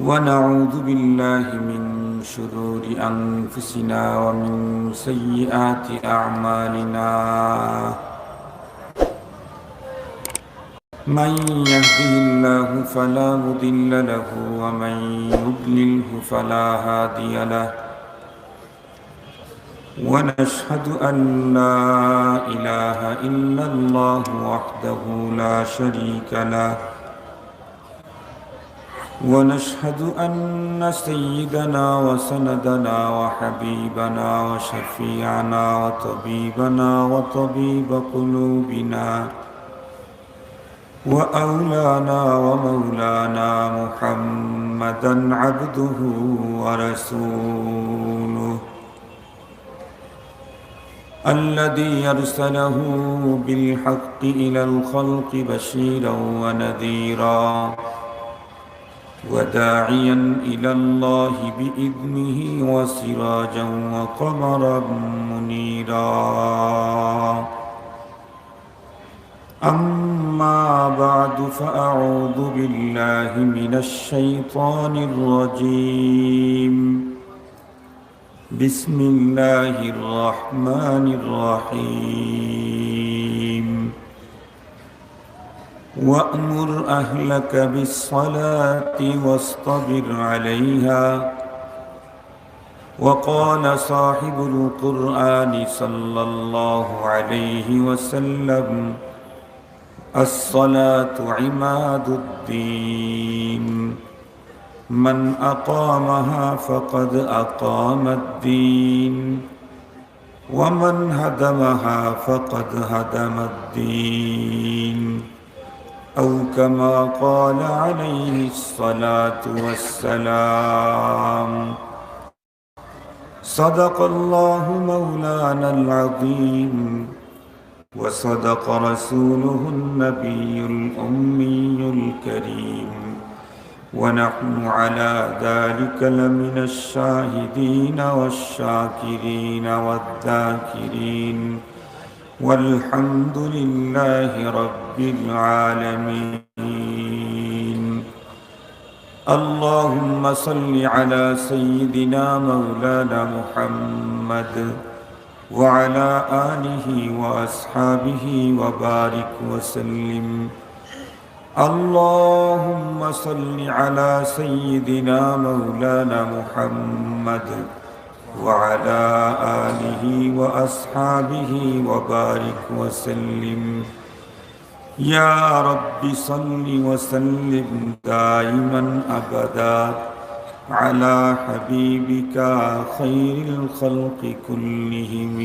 ونعوذ بالله من شرور أنفسنا ومن سيئات أعمالنا. من يهده الله فلا مضل له ومن يضلله فلا هادي له. ونشهد أن لا إله إلا الله وحده لا شريك له. ونشهد أن سيدنا وسندنا وحبيبنا وشفيعنا وطبيبنا وطبيب قلوبنا وأولانا ومولانا محمدا عبده ورسوله الذي أرسله بالحق إلى الخلق بشيرا ونذيرا وداعيا إلى الله بإذنه وسراجا وقمرا منيرا. أما بعد فأعوذ بالله من الشيطان الرجيم. بسم الله الرحمن الرحيم. وأمر أهلك بالصلاة واصطبر عليها. وقال صاحب القرآن صلى الله عليه وسلم: الصلاة عماد الدين، من أقامها فقد أقام الدين، ومن هدمها فقد هدم الدين، أو كما قال عليه الصلاة والسلام. صدق الله مولانا العظيم، وصدق رسوله النبي الأمي الكريم، ونحن على ذلك لمن الشاهدين والشاكرين والذاكرين، والحمد لله رب العالمين. اللهم صل على سيدنا مولانا محمد وعلى آله وأصحابه وبارك وسلم. اللهم صل على سيدنا مولانا محمد وعلى آله وأصحابه وبارك وسلم. يا رب صل وسلم دائما أبدا على حبيبك خير الخلق كلهم.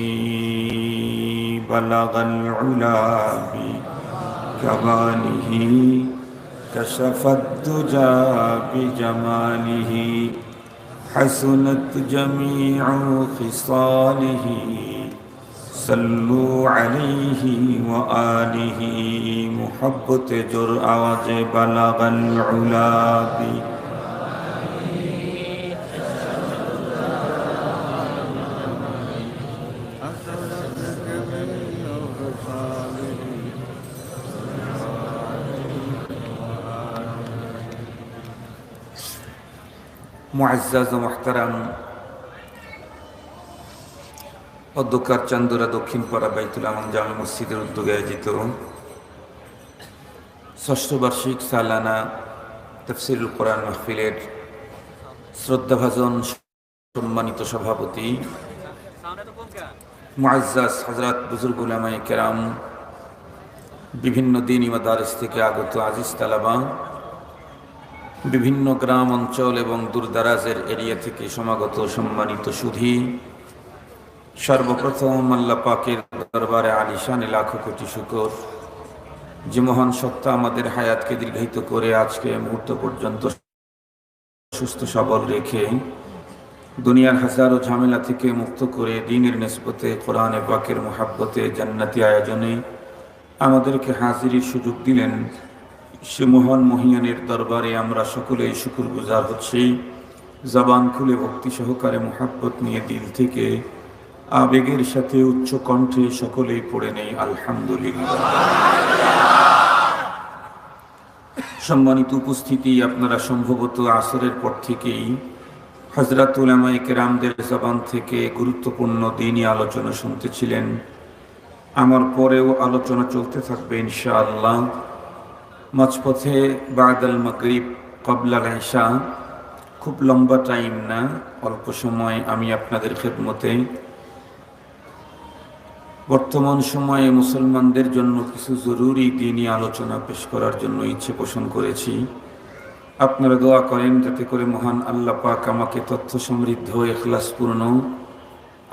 بلغ العلا بكماله، كشف الدجى بجماله، حسنت جميع خصاله. صلوا عليه وآله. محبت جر آواز بلغ العلا মুআজ্জাজ ও মুহতারাম অধ্যকার চান্দুরা দক্ষিণপাড়া বাইতুল আমান জামে মসজিদের উদ্যোগে আয়োজিত ষষ্ঠ বার্ষিক সালানা তাফসীরুল কোরআন মাহফিলের শ্রদ্ধাভাজন সম্মানিত সভাপতি মুআজ্জাজ হযরত বুজুর্গ উলামায়ে কেরাম, বিভিন্ন দ্বীনি মাদারিস থেকে আগত আজিজ তালাবা, বিভিন্ন গ্রাম অঞ্চল এবং দূরদারাজের এরিয়া থেকে সমাগত সম্মানিত সুধী, সর্বপ্রথম আল্লাহ পাকের দরবারে আলিশানে লাখো কোটি শুকর, যে মহান সত্তা আমাদের হায়াতকে দীর্ঘায়িত করে আজকে মুহূর্ত পর্যন্ত সুস্থ সবল রেখে দুনিয়ার হাজারো ঝামেলা থেকে মুক্ত করে দ্বীনের নিসবতে কোরআনে পাকের মুহাব্বতে জান্নাতি আয়োজনে আমাদেরকে হাজিরির সুযোগ দিলেন। সে মহান মহিয়ানের দরবারে আমরা সকলেই শুকরগুজার হচ্ছি। জবান খুলে ভক্তি সহকারে মুহাব্বত নিয়ে দিল থেকে আবেগের সাথে উচ্চ কণ্ঠে সকলেই পড়ে নেই আলহামদুলিল্লাহ। সম্মানিত উপস্থিতি, আপনারা সম্ভবত আসরের পর থেকেই হযরত উলামায়ে কেরামদের জবান থেকে গুরুত্বপূর্ণ দ্বীনি আলোচনা শুনতেছিলেন। আমার পরেও আলোচনা চলতে থাকবে ইনশাআল্লাহ। মাঝপথে বাদাল মাগরিব ক্বাবলাল ইশা, খুব লম্বা টাইম না, অল্প সময় আমি আপনাদের খেদমতে বর্তমান সময়ে মুসলমানদের জন্য কিছু জরুরি দ্বীনি আলোচনা পেশ করার জন্য ইচ্ছে পোষণ করেছি। আপনারা দোয়া করেন যাতে করে মহান আল্লাহ পাক আমাকে তথ্য সমৃদ্ধ ইখলাসপূর্ণ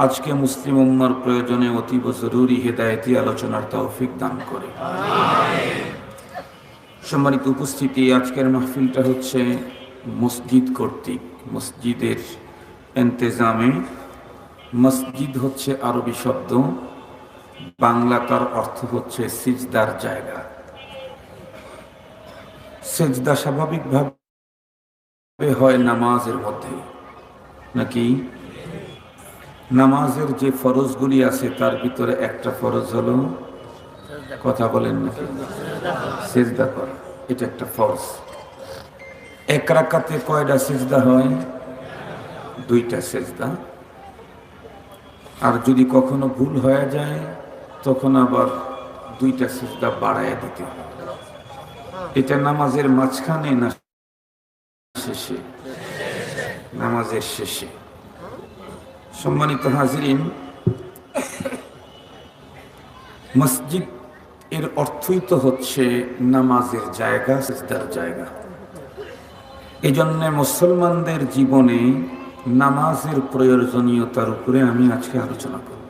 আজকে মুসলিম উম্মার প্রয়োজনে অতীব জরুরি হেদায়েতি আলোচনার তৌফিক দান করে। সম্মানিত উপস্থিতি, আজকের মাহফিলটা হচ্ছে মসজিদ কর্তৃক, মসজিদের ইন্তেজামে। মসজিদ হচ্ছে আরবি শব্দ, বাংলা তার অর্থ হচ্ছে সিজদার জায়গা। সিজদা স্বাভাবিকভাবে হয় নামাজের মধ্যে, নাকি? নামাজের যে ফরজগুলি আছে তার ভিতরে একটা ফরজ হলো, কথা বলেন নাকি, সিজদা করা। এটা একটা ফরজ। এক রাকাতে কয়টা সিজদা হয়? দুইটা সিজদা। আর যদি কখনো ভুল হয়ে যায় তখন আবার দুইটা সিজদা বাড়ায় দিতে হয়। এটা নামাজের মাঝখানে না শেষে? নামাজের শেষে। সম্মানিত হাজিরিন, মসজিদ এর অর্থই তো হচ্ছে নামাজের জায়গা, সিজদার জায়গা। এই জন্য মুসলমানদের জীবনে নামাজের প্রয়োজনীয়তার উপরে আমি আজকে আলোচনা করব।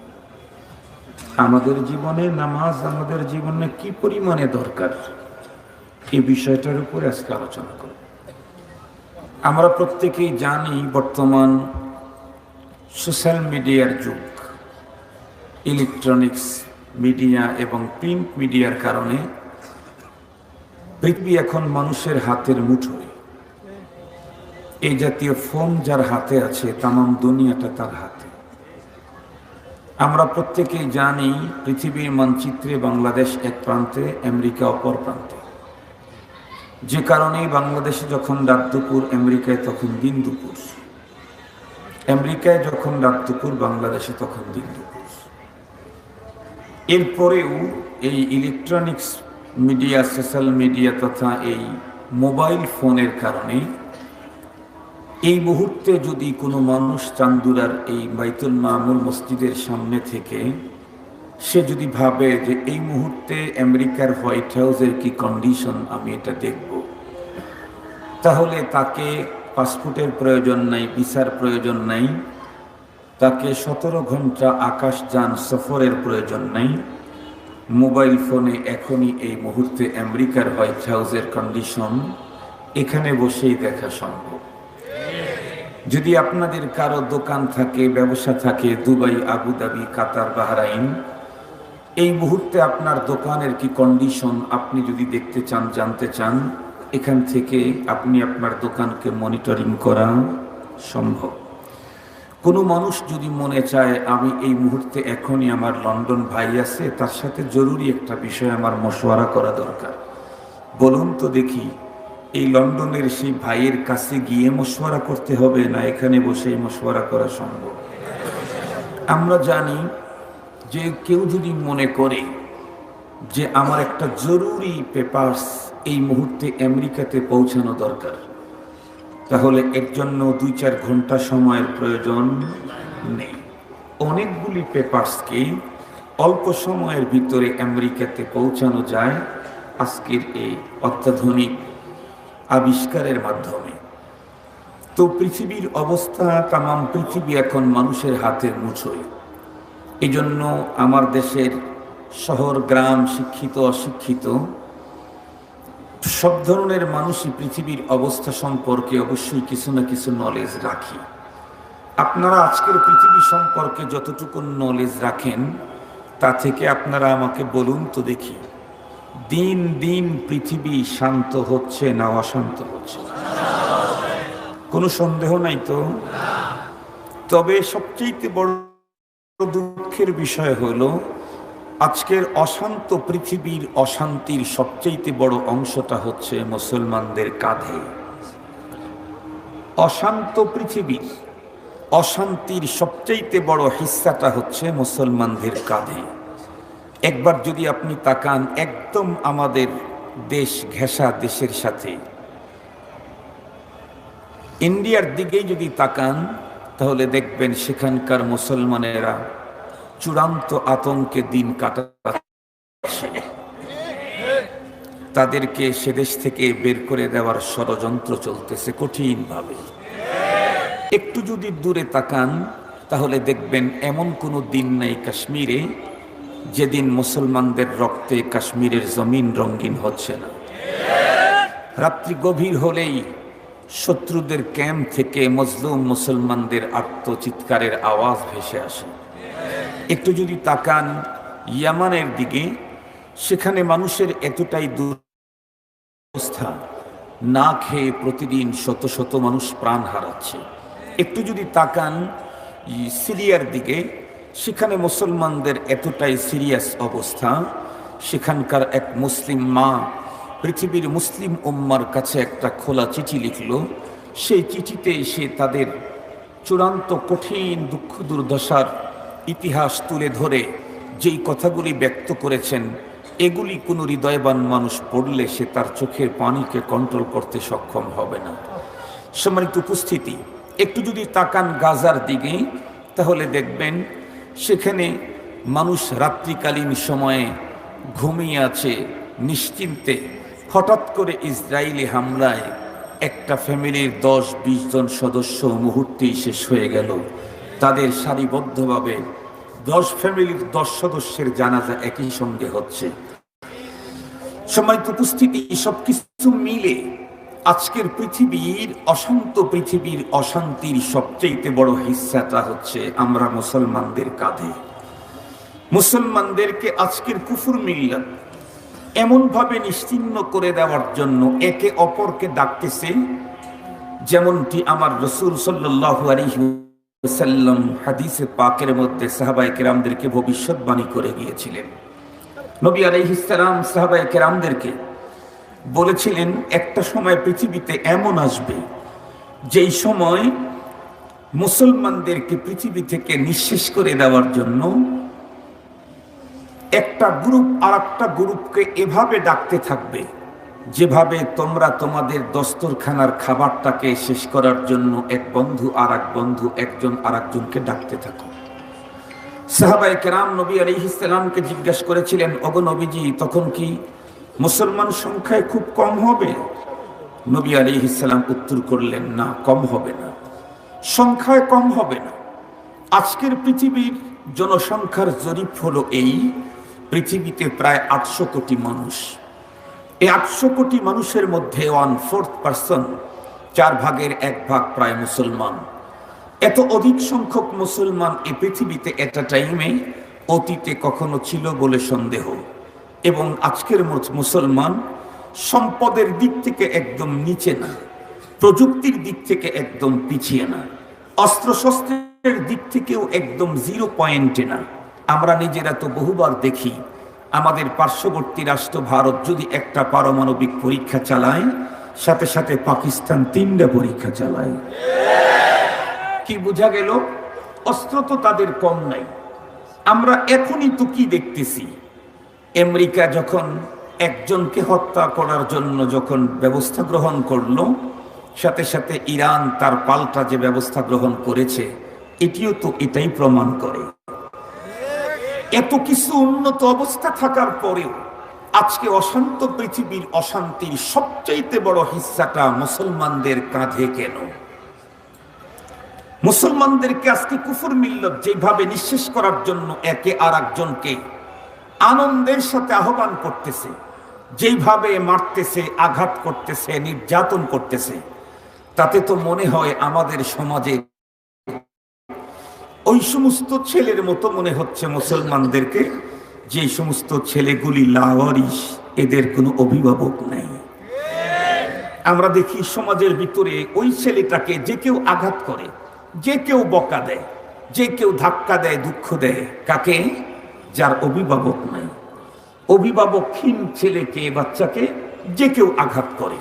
আমাদের জীবনে নামাজ আমাদের জীবনে কি পরিমাণে দরকার, এই বিষয়টার উপরে আজকে আলোচনা করব। আমরা প্রত্যেকেই জানি বর্তমান সোশ্যাল মিডিয়ার যুগ, ইলেকট্রনিক্স মিডিয়া এবং প্রিন্ট মিডিয়ার কারণে পৃথিবী এখন মানুষের হাতের মুঠোয়। এই জাতীয় ফোন যার হাতে আছে, তামাম দুনিয়াটা তার হাতে। আমরা প্রত্যেকেই জানি পৃথিবীর মানচিত্রে বাংলাদেশ এক প্রান্তে, আমেরিকা অপর প্রান্তে। যে কারণেই বাংলাদেশে যখন রাত দুপুর, আমেরিকায় তখন দিন দুপুর। আমেরিকায় যখন রাত দুপুর, বাংলাদেশে তখন দিন দুপুর। এরপরেও এই ইলেকট্রনিক্স মিডিয়া, সোশ্যাল মিডিয়া তথা এই মোবাইল ফোনের কারণে এই মুহূর্তে যদি কোনো মানুষ চান্দুরার এই বাইতুল মামুর মসজিদের সামনে থেকে সে যদি ভাবে যে এই মুহূর্তে আমেরিকার হোয়াইট হাউসের কি কন্ডিশন, আমি এটা দেখব, তাহলে তাকে পাসপোর্টের প্রয়োজন নাই, ভিসার প্রয়োজন নাই, তাকে 17 ঘন্টা আকাশযান সফরের প্রয়োজন নাই। মোবাইল ফোনে এখনই এই মুহূর্তে আমেরিকার হোয়াইট হাউসের কন্ডিশন এখানে বসেই দেখা সম্ভব। যদি আপনাদের কারো দোকান থাকে, ব্যবসা থাকে দুবাই, আবুধাবি, কাতার, বাহরাইন, এই মুহূর্তে আপনার দোকানের কি কন্ডিশন আপনি যদি দেখতে চান, জানতে চান, এখান থেকে আপনি আপনার দোকানকে মনিটরিং করা সম্ভব। কোনো মানুষ যদি মনে চায় আমি এই মুহূর্তে এখনই আমার লন্ডন ভাই আছে, তার সাথে জরুরি একটা বিষয় আমার মশওয়ারা করা দরকার, বলুন তো দেখি, এই লন্ডনের সেই ভাইয়ের কাছে গিয়ে মশওয়ারা করতে হবে না এখানে বসেই মশওয়ারা করা সম্ভব? আমরা জানি যে কেউ যদি মনে করে যে আমার একটা জরুরি পেপারস এই মুহূর্তে আমেরিকাতে পৌঁছানো দরকার, তাহলে এর জন্য 2-4 ঘন্টা সময়ের প্রয়োজন নেই। অনেকগুলি পেপারসকে অল্প সময়ের ভিতরে আমেরিকাতে পৌঁছানো যায় আজকের এই অত্যাধুনিক আবিষ্কারের মাধ্যমে। তো পৃথিবীর অবস্থা, তামাম পৃথিবী এখন মানুষের হাতের মুঠোয়। এই জন্য আমার দেশের শহর, গ্রাম, শিক্ষিত, অশিক্ষিত সব ধরনের মানুষই পৃথিবীর অবস্থা সম্পর্কে অবশ্যই কিছু না কিছু নলেজ রাখি। আপনারা আজকের পৃথিবী সম্পর্কে যতটুকু নলেজ রাখেন তা থেকে আপনারা আমাকে বলুন তো দেখি, দিন দিন পৃথিবী শান্ত হচ্ছে না অশান্ত হচ্ছে? কোনো সন্দেহ নাই তো? তবে সবচেয়ে বড় দুঃখের বিষয় হলো আজকের অশান্ত পৃথিবীর অশান্তির সবচেয়ে বড় অংশটা হচ্ছে মুসলমানদের কাঁধে। অশান্ত পৃথিবীর অশান্তির সবচেয়ে বড় হিস্সাটা হচ্ছে মুসলমানদের কাঁধে। একবার যদি আপনি তাকান একদম আমাদের দেশ ঘেঁষা দেশের সাথে, ইন্ডিয়ার দিকেই যদি তাকান তাহলে দেখবেন সেখানকার মুসলমানেরা চূড়ান্ত আতঙ্কে দিন কাটাচ্ছে। তাদেরকে সে দেশ থেকে বের করে দেওয়ার ষড়যন্ত্র চলতেছে কঠিনভাবে। একটু যদি দূরে তাকান তাহলে দেখবেন এমন কোনো দিন নেই কাশ্মীরে যেদিন মুসলমানদের রক্তে কাশ্মীরের জমিন রঙিন হচ্ছে না। রাত্রি গভীর হলেই শত্রুদের ক্যাম্প থেকে মজলুম মুসলমানদের আত্মচিৎকারের আওয়াজ ভেসে আসে। একটু যদি তাকান ইয়ামানের দিকে, সেখানে মানুষের এতটাই দুরবস্থা, না খেয়ে প্রতিদিন শত শত মানুষ প্রাণ হারাচ্ছে। একটু যদি তাকান সিরিয়ার দিকে, সেখানে মুসলমানদের এতটাই সিরিয়াস অবস্থা, সেখানকার এক মুসলিম মা পৃথিবীর মুসলিম উম্মার কাছে একটা খোলা চিঠি লিখল। সেই চিঠিতে সে তাদের চূড়ান্ত কঠিন দুঃখ দুর্দশার ইতিহাস তুলে ধরে যেই কথাগুলি ব্যক্ত করেছেন, এগুলি কোনো হৃদয়বান মানুষ পড়লে সে তার চোখের পানিকে কন্ট্রোল করতে সক্ষম হবে না। সম্মানিত উপস্থিতি, একটু যদি তাকান গাজার দিকে তাহলে দেখবেন সেখানে মানুষ রাত্রিকালীন সময়ে ঘুমিয়ে আছে নিশ্চিন্তে। হঠাৎ করে ইসরায়েলি হামলায় একটা ফ্যামিলির 10-20 জন সদস্য মুহূর্তেই শেষ হয়ে গেল। তাদের সারিবদ্ধভাবে 10 ফ্যামিলির 10 সদস্যের জানাজা একই সঙ্গে হচ্ছে। সম্মানিত উপস্থিতি, সবকিছু মিলে আজকের পৃথিবীর অশান্ত পৃথিবীর অশান্তির সবচেয়ে বড় হিস্সাটা হচ্ছে আমরা মুসলমানদের কাঁধে। মুসলমানদেরকে আজকের কুফর মিল্লাত এমনভাবে নিশ্চিহ্ন করে দেওয়ার জন্য একে অপরকে ডাকতেছে, যেমনটি আমার রাসূল সাল্লাল্লাহু আলাইহি ওয়াসাল্লাম হাদিসে পাকের মধ্যে সাহাবায়ে কেরামদেরকে ভবিষ্যৎবাণী করে গিয়েছিলেন। নবী আলাইহিস সালাম সাহাবায়ে কেরামদেরকে বলেছিলেন, একটা সময় পৃথিবীতে এমন আসবে যেই সময় মুসলমানদেরকে পৃথিবী থেকে নিঃশেষ করে দেওয়ার জন্য একটা গ্রুপ আর একটা গ্রুপকে এভাবে ডাকতে থাকবে যেভাবে তোমরা তোমাদের দস্তরখানার খাবারটাকে শেষ করার জন্য এক বন্ধু আর এক বন্ধু একজন আর একজনকে ডাকতে থাকো। সাহাবায়ে কেরাম নবী আলাইহিস সালামকে জিজ্ঞাসা করেছিলেন, ওগো নবীজি, তখন কি মুসলমান সংখ্যায় খুব কম হবে? নবী আলাইহিস সালাম উত্তর করলেন, না, কম হবে না, সংখ্যায় কম হবে না। আজকের পৃথিবীর জনসংখ্যার জরিপ হলো এই, পৃথিবীতে প্রায় 800 কোটি মানুষ। এই 800 কোটি মানুষের মধ্যে 1/4, 4 ভাগের 1 ভাগ প্রায় মুসলমান। এত অধিক সংখ্যক মুসলমান এই পৃথিবীতে একটা টাইমে অতীতে কখনো ছিল বলে সন্দেহ। এবং আজকের মুসলমান সম্পদের দিক থেকে একদম নিচে না, প্রযুক্তির দিক থেকে একদম পিছিয়ে না, অস্ত্রশস্ত্রের দিক থেকেও একদম 0 পয়েন্টে না। আমরা নিজেরা তো বহুবার দেখি, আমাদের পার্শ্ববর্তী রাষ্ট্র ভারত যদি একটা পারমাণবিক পরীক্ষা চালায়, সাথে সাথে পাকিস্তান 3টা পরীক্ষা চালায়। কি বোঝা গেল? অস্ত্র তো তাদের কম নাই। আমরা এখনই তো কি দেখতেছি, আমেরিকা যখন একজনকে হত্যা করার জন্য যখন ব্যবস্থা গ্রহণ করলো, সাথে সাথে ইরান তার পাল্টা যে ব্যবস্থা গ্রহণ করেছে, এটিও তো এটাই প্রমাণ করে। এত কিছু উন্নত অবস্থা থাকার পরেও আজকে অশান্ত পৃথিবীর অশান্তির সবচাইতে বড় হিস্সাটা মুসলমানদের কাঁধে কেন? মুসলমানদেরকে আজকে কুফর মিল্লাত যেভাবে নিঃশেষ করার জন্য একে আর একজনকে আনন্দের সাথে আহ্বান করতেছে, যেইভাবে মারতেছে, আঘাত করতেছে, নির্যাতন করতেছে, তাতে তো মনে হয় আমাদের সমাজে ওই সমস্ত ছেলের মতো মনে হচ্ছে মুসলমানদেরকে, যে সমস্ত ছেলেগুলি লাওয়ারিস, এদের কোনো অভিভাবক নেই। আমরা দেখি সমাজের ভিতরে ওই ছেলেটাকে যে কেউ আঘাত করে, যে কেউ বকা দেয়, যে কেউ ধাক্কা দেয়, দুঃখ দেয়, কাকে? যার অভিভাবক নাই। অভিভাবকহীন ছেলেকে, বাচ্চাকে যে কেউ আঘাত করে।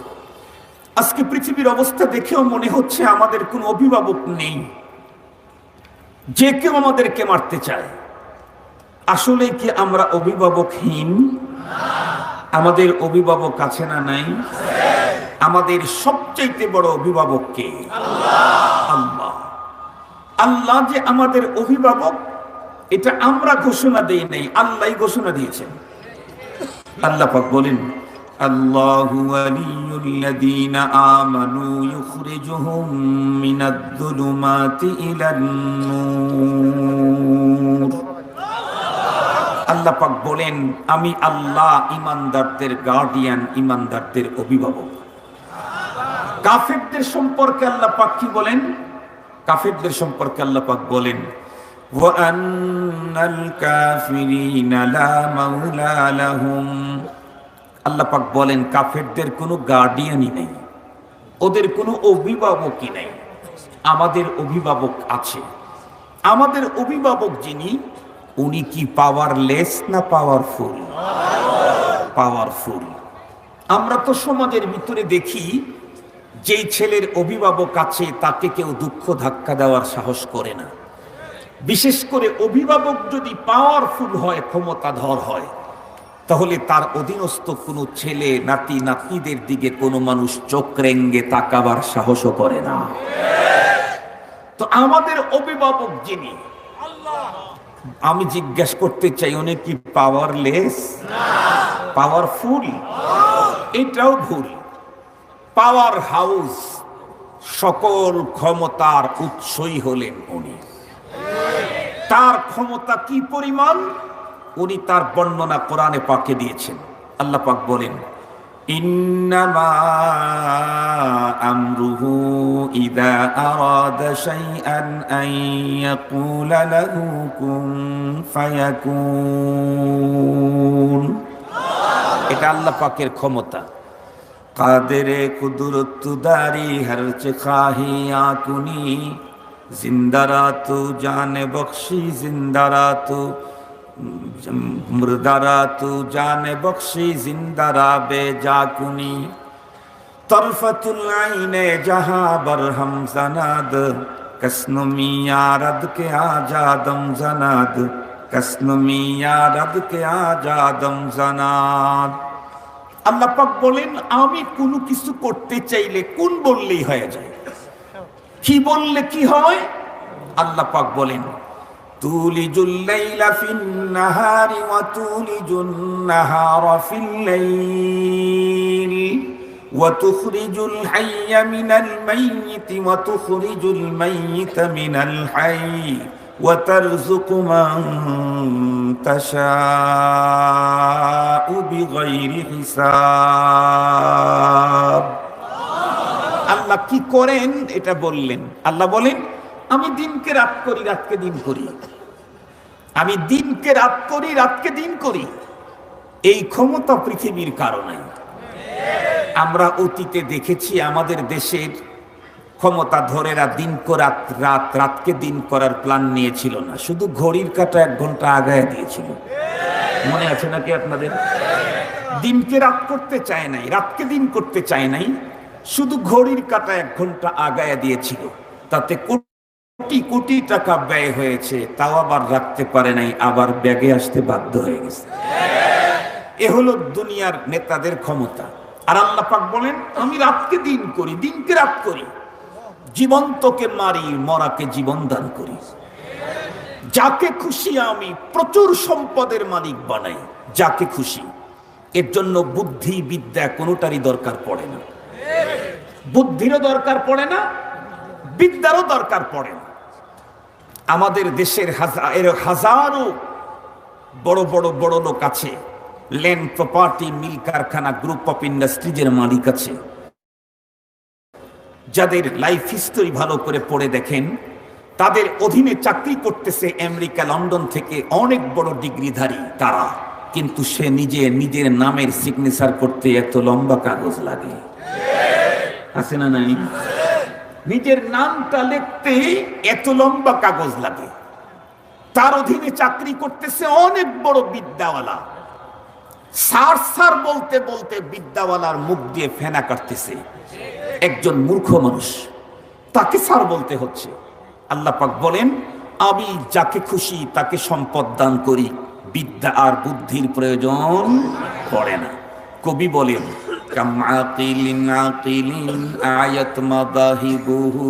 আজকে পৃথিবীর অবস্থা দেখেও মনে হচ্ছে আমাদের কোনো অভিভাবক নেই, যে কেউ আমাদেরকে মারতে চায়। আসলে কি আমরা অভিভাবকহীন? আমাদের অভিভাবক আছে না নাই? আমাদের সবচাইতে বড় অভিভাবক কে? আল্লাহ। আল্লাহ যে আমাদের অভিভাবক, এটা আমরা ঘোষণা দেই নাই, আল্লাহই ঘোষণা দিয়েছেন। আল্লাহ পাক বলেন, আল্লাহু ওয়ালিয়ুল্লাযীনা আমানু ইউখরিজুহুম মিনায-যুলুমাতি ইলান-নূর। আল্লাহ পাক বলেন, আমি আল্লাহ ঈমানদারদের গার্ডিয়ান, ঈমানদারদের অভিভাবক। কাফেরদের সম্পর্কে আল্লাহ পাক কি বলেন? কাফেরদের সম্পর্কে আল্লাহ পাক বলেন, ওয়া আন্নাল কাফিরিনা লা মাওলা লাহুম। আল্লাহ পাক বলেন কাফেরদের কোনো গার্ডিয়ানই নেই, ওদের কোনো অভিভাবকই নেই। আমাদের অভিভাবক আছে। আমাদের অভিভাবক যিনি, উনি কি পাওয়ারলেস না পাওয়ারফুল? পাওয়ারফুল। আমরা তো সমাজের ভিতরে দেখি, যেই ছেলের অভিভাবক আছে তাকে কেউ দুঃখ ধাক্কা দেওয়ার সাহস করে না। বিশেষ করে অভিভাবক যদি পাওয়ারফুল হয়, ক্ষমতাধর হয়, তাহলে তার অধীনস্থ কোনো ছেলে নাতি নাতনিদের দিকে কোনো মানুষ চোখ রেঙ্গে তাকাবার সাহসও করে না। তো আমাদের অভিভাবক যিনি, আমি জিজ্ঞাসা করতে চাই, উনি কি পাওয়ারলেস? পাওয়ারফুল? এটাও ভুল। পাওয়ার হাউস, সকল ক্ষমতার উৎসই হলেন উনি। তার ক্ষমতা কি পরিমাণ, উনি তার বর্ণনা কোরআনে পাকে দিয়েছেন। আল্লাহ পাক বলেন, ইন্নামা আমরুহু ইযা আরাদা শাইআন আন ইয়াকুলা লাহু কুন ফায়াকুন। এটা আল্লাহ পাকের ক্ষমতা। কাদেরে কুদরত দারি হরচ খাহি আকুনি, জিন্দারা তু জানে বখশি জিন্দারা তু মুরদারা তু জানে বখশি জিন্দারা বে জাকুনি। তরফতুল আইনে জাহা বরহম জানাদ, কসনুমি ইয়ারদ কে আজাদম জানাদ, কসনুমি ইয়ারদ কে আজাদম জানাদ। আল্লাহ পাক বলেন, আমি কোনো কিছু করতে চাইলে কোন বললেই হয়ে যায়। কি বললে কি হয়? আল্লাহ পাক বলেন, তুলিজুল লাইলা ফিন নাহারি ওয়া তুলিজুন নাহারা ফিল লাইল ওয়া তুখরিজুল হাইয়া মিনাল মাইয়িতি ওয়া তুখরিজুল মাইয়িতা মিনাল হাইয়্যি ওয়া তারযুকু মান তাশাউ বিগাইরি হিসাব। আল্লাহ কি করেন এটা বললেন। আল্লাহ বলেন, আমি দিনকে রাত করি, রাতকে দিন করি। আমি দিনকে রাত করি, রাতকে দিন করি। এই ক্ষমতা পৃথিবীর কারো নাই। আমরা অতীতে দেখেছি আমাদের দেশের ক্ষমতাধরেরা দিনকে রাত, রাত রাতকে দিন করার প্ল্যান নিয়েছিল না, শুধু ঘড়ির কাঁটা 1 ঘন্টা আগায় দিয়েছিল। মনে আছে নাকি আপনাদের? দিনকে রাত করতে চায় নাই, রাতকে দিন করতে চায় নাই, শুধু ঘড়ির কাঁটা 1 ঘন্টা আগায় দিয়েছিল। তাতে কোটি কোটি টাকা ব্যয় হয়েছে, তাও আবার রাখতে পারে নাই, আবার ব্যাগে আসতে বাধ্য হয়ে গেছে। এ হলো দুনিয়ার নেতাদের ক্ষমতা। আর আল্লাহ পাক বলেন, আমি রাতকে দিন করি, দিনকে রাত করি, জীবন্তকে মারি, মরাকে জীবন দান করি। যাকে খুশি আমি প্রচুর সম্পদের মালিক বানাই, যাকে খুশি। এর জন্য বুদ্ধি বিদ্যা কোনোটারই দরকার পড়ে না। বুদ্ধিরও দরকার পড়ে না, বিদ্যারও দরকার পড়ে না। আমাদের দেশের হাজারো বড় বড় বড় লোক আছে, ল্যান্ড প্রপার্টি, মিল কারখানা, গ্রুপ অফ ইন্ডাস্ট্রিজের মালিক আছে, যাদের লাইফ হিস্টোরি ভালো করে পড়ে দেখেন, তাদের অধীনে চাকরি করতেছে আমেরিকা, লন্ডন থেকে অনেক বড় ডিগ্রিধারী তারা, কিন্তু সে নিজের নামের সিগনেচার করতে এত লম্বা কাগজ লাগে। আছে না নাই? নিজের নামটা লিখতে এত লম্বা কাগজ লাগে। তার অধীনে চাকরি করতেছে অনেক বড় বিদ্যাওয়ালা। স্যার স্যার বলতে বলতে বিদ্যাওয়ালার মুখ দিয়ে ফেনা কাটতেছে একজন মূর্খ মানুষ, তাকে স্যার বলতে হচ্ছে। আল্লাহ পাক বলেন, আমি যাকে খুশি তাকে সম্পদ দান করি, বিদ্যা আর বুদ্ধির প্রয়োজন পড়ে না। কবি বলেন, কাম আকিলিন আকিলিন আয়াত মাদাহিবুহু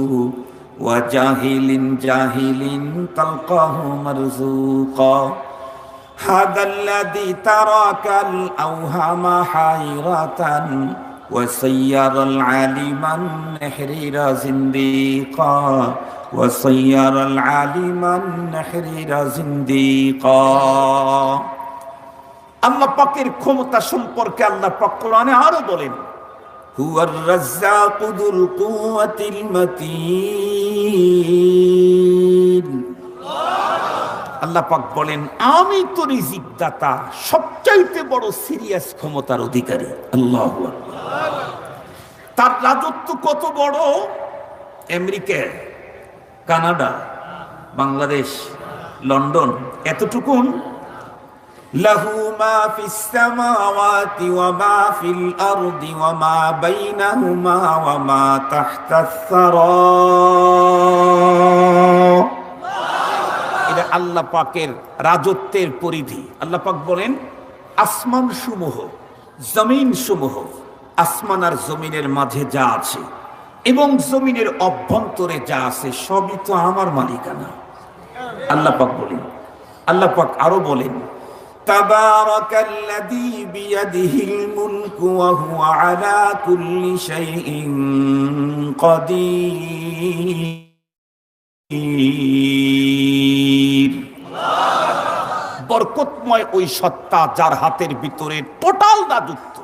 ওয়া জাহিলিন জাহিলিন তালকাহু মারযুকা হাদাল্লাযী তারাকাল আওহামা হায়রাতান ওয়া সায়্যারাল আলিমান নাহরিরা জিন্দিকা ওয়া সায়্যারাল আলিমান নাহরিরা জিন্দিকা। আল্লাহ পাকের ক্ষমতা সম্পর্কে আল্লাহ পাক কোরআনে আরো বলেন, হুয়ার রাজ্জাকু যুল কুওয়াতিল মাতিন। আল্লাহ পাক বলেন, আমি তো রিজিক দাতা, সবচাইতে বড় সিরিয়াস ক্ষমতার অধিকারী। আল্লাহু আকবার। তার রাজত্ব কত বড়! আমেরিকা, কানাডা, বাংলাদেশ, লন্ডন, এতটুকুন। লাহু মা ফিস সামাওয়াতি ওয়া মা ফিল আরদি ওয়া মা বাইনাহুমা ওয়া মা তাহতাস সারা। এটা আল্লাহ পাকের রাজত্বের পরিধি। আল্লাহ পাক বলেন, আসমান সমূহ, জমিন সমূহ, আসমান আর জমিনের মাঝে যা আছে এবং জমিনের অভ্যন্তরে যা আছে সবই তো আমার মালিকানা। আল্লাহ পাক বলেন, আল্লাহ পাক আরো বলেন, তাবারাকাল্লাযী বিয়াদিহিল মুলকু ওয়া হুয়া আলা কুল্লি শাইইন কাদির। বরকতময় ওই সত্তা যার হাতের ভিতরে টোটাল রাজত্ব,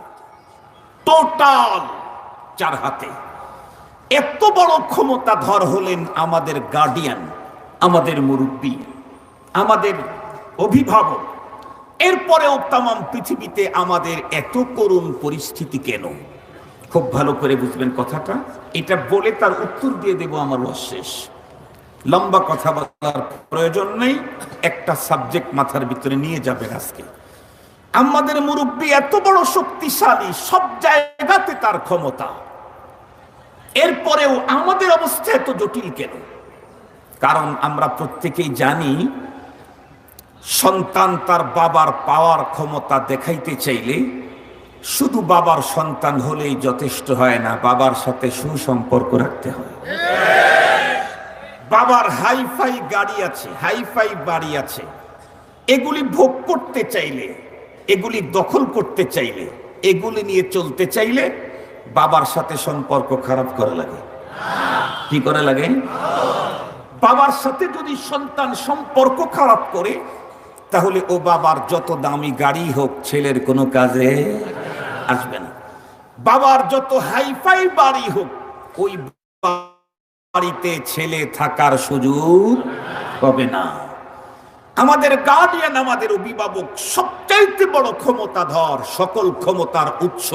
টোটাল যার হাতে। এত বড় ক্ষমতাধর হলেন আমাদের গার্ডিয়ান, আমাদের মুরব্বী, আমাদের অভিভাবক। এরপরেও তাম পৃথিবীতে আমাদের এত করুণ পরিস্থিতি কেন? খুব ভালো করে বুঝবেন কথাটা। এটা বলে তার উত্তর দিয়ে দেব আমার শেষ। লম্বা কথা বলার প্রয়োজন নেই, একটা সাবজেক্ট মাথার ভিতরে নিয়ে যাবেন আজকে। আমাদের মুরব্বী এত বড় শক্তিশালী, সব জায়গাতে তার ক্ষমতা, এরপরেও আমাদের অবস্থা এত জটিল কেন? কারণ আমরা প্রত্যেকেই জানি, সন্তান তার বাবার পাওয়ার ক্ষমতা দেখাইতে চাইলে শুধু বাবার সন্তান হলেই যথেষ্ট হয় না, বাবার সাথে সুসম্পর্ক রাখতে হয়। বাবার হাইফাই গাড়ি আছে, হাইফাই বাড়ি আছে, এগুলি ভোগ করতে চাইলে, এগুলি দখল করতে চাইলে, এগুলি নিয়ে চলতে চাইলে বাবার সাথে সম্পর্ক খারাপ করা লাগে। কি করে লাগে? বাবার সাথে যদি সন্তান সম্পর্ক খারাপ করে, তাহলে ও বাবার যত দামি গাড়ি হোক ছেলের কোনো কাজে আসবে না। বাবার যত হাইফাই বাড়ি হোক, ওই বাড়িতে ছেলে থাকার সুযোগ হবে না। আমাদের গার্ডিয়ান, আমাদের অভিভাবক সবচাইতে বড় ক্ষমতাধর, সকল ক্ষমতার উৎস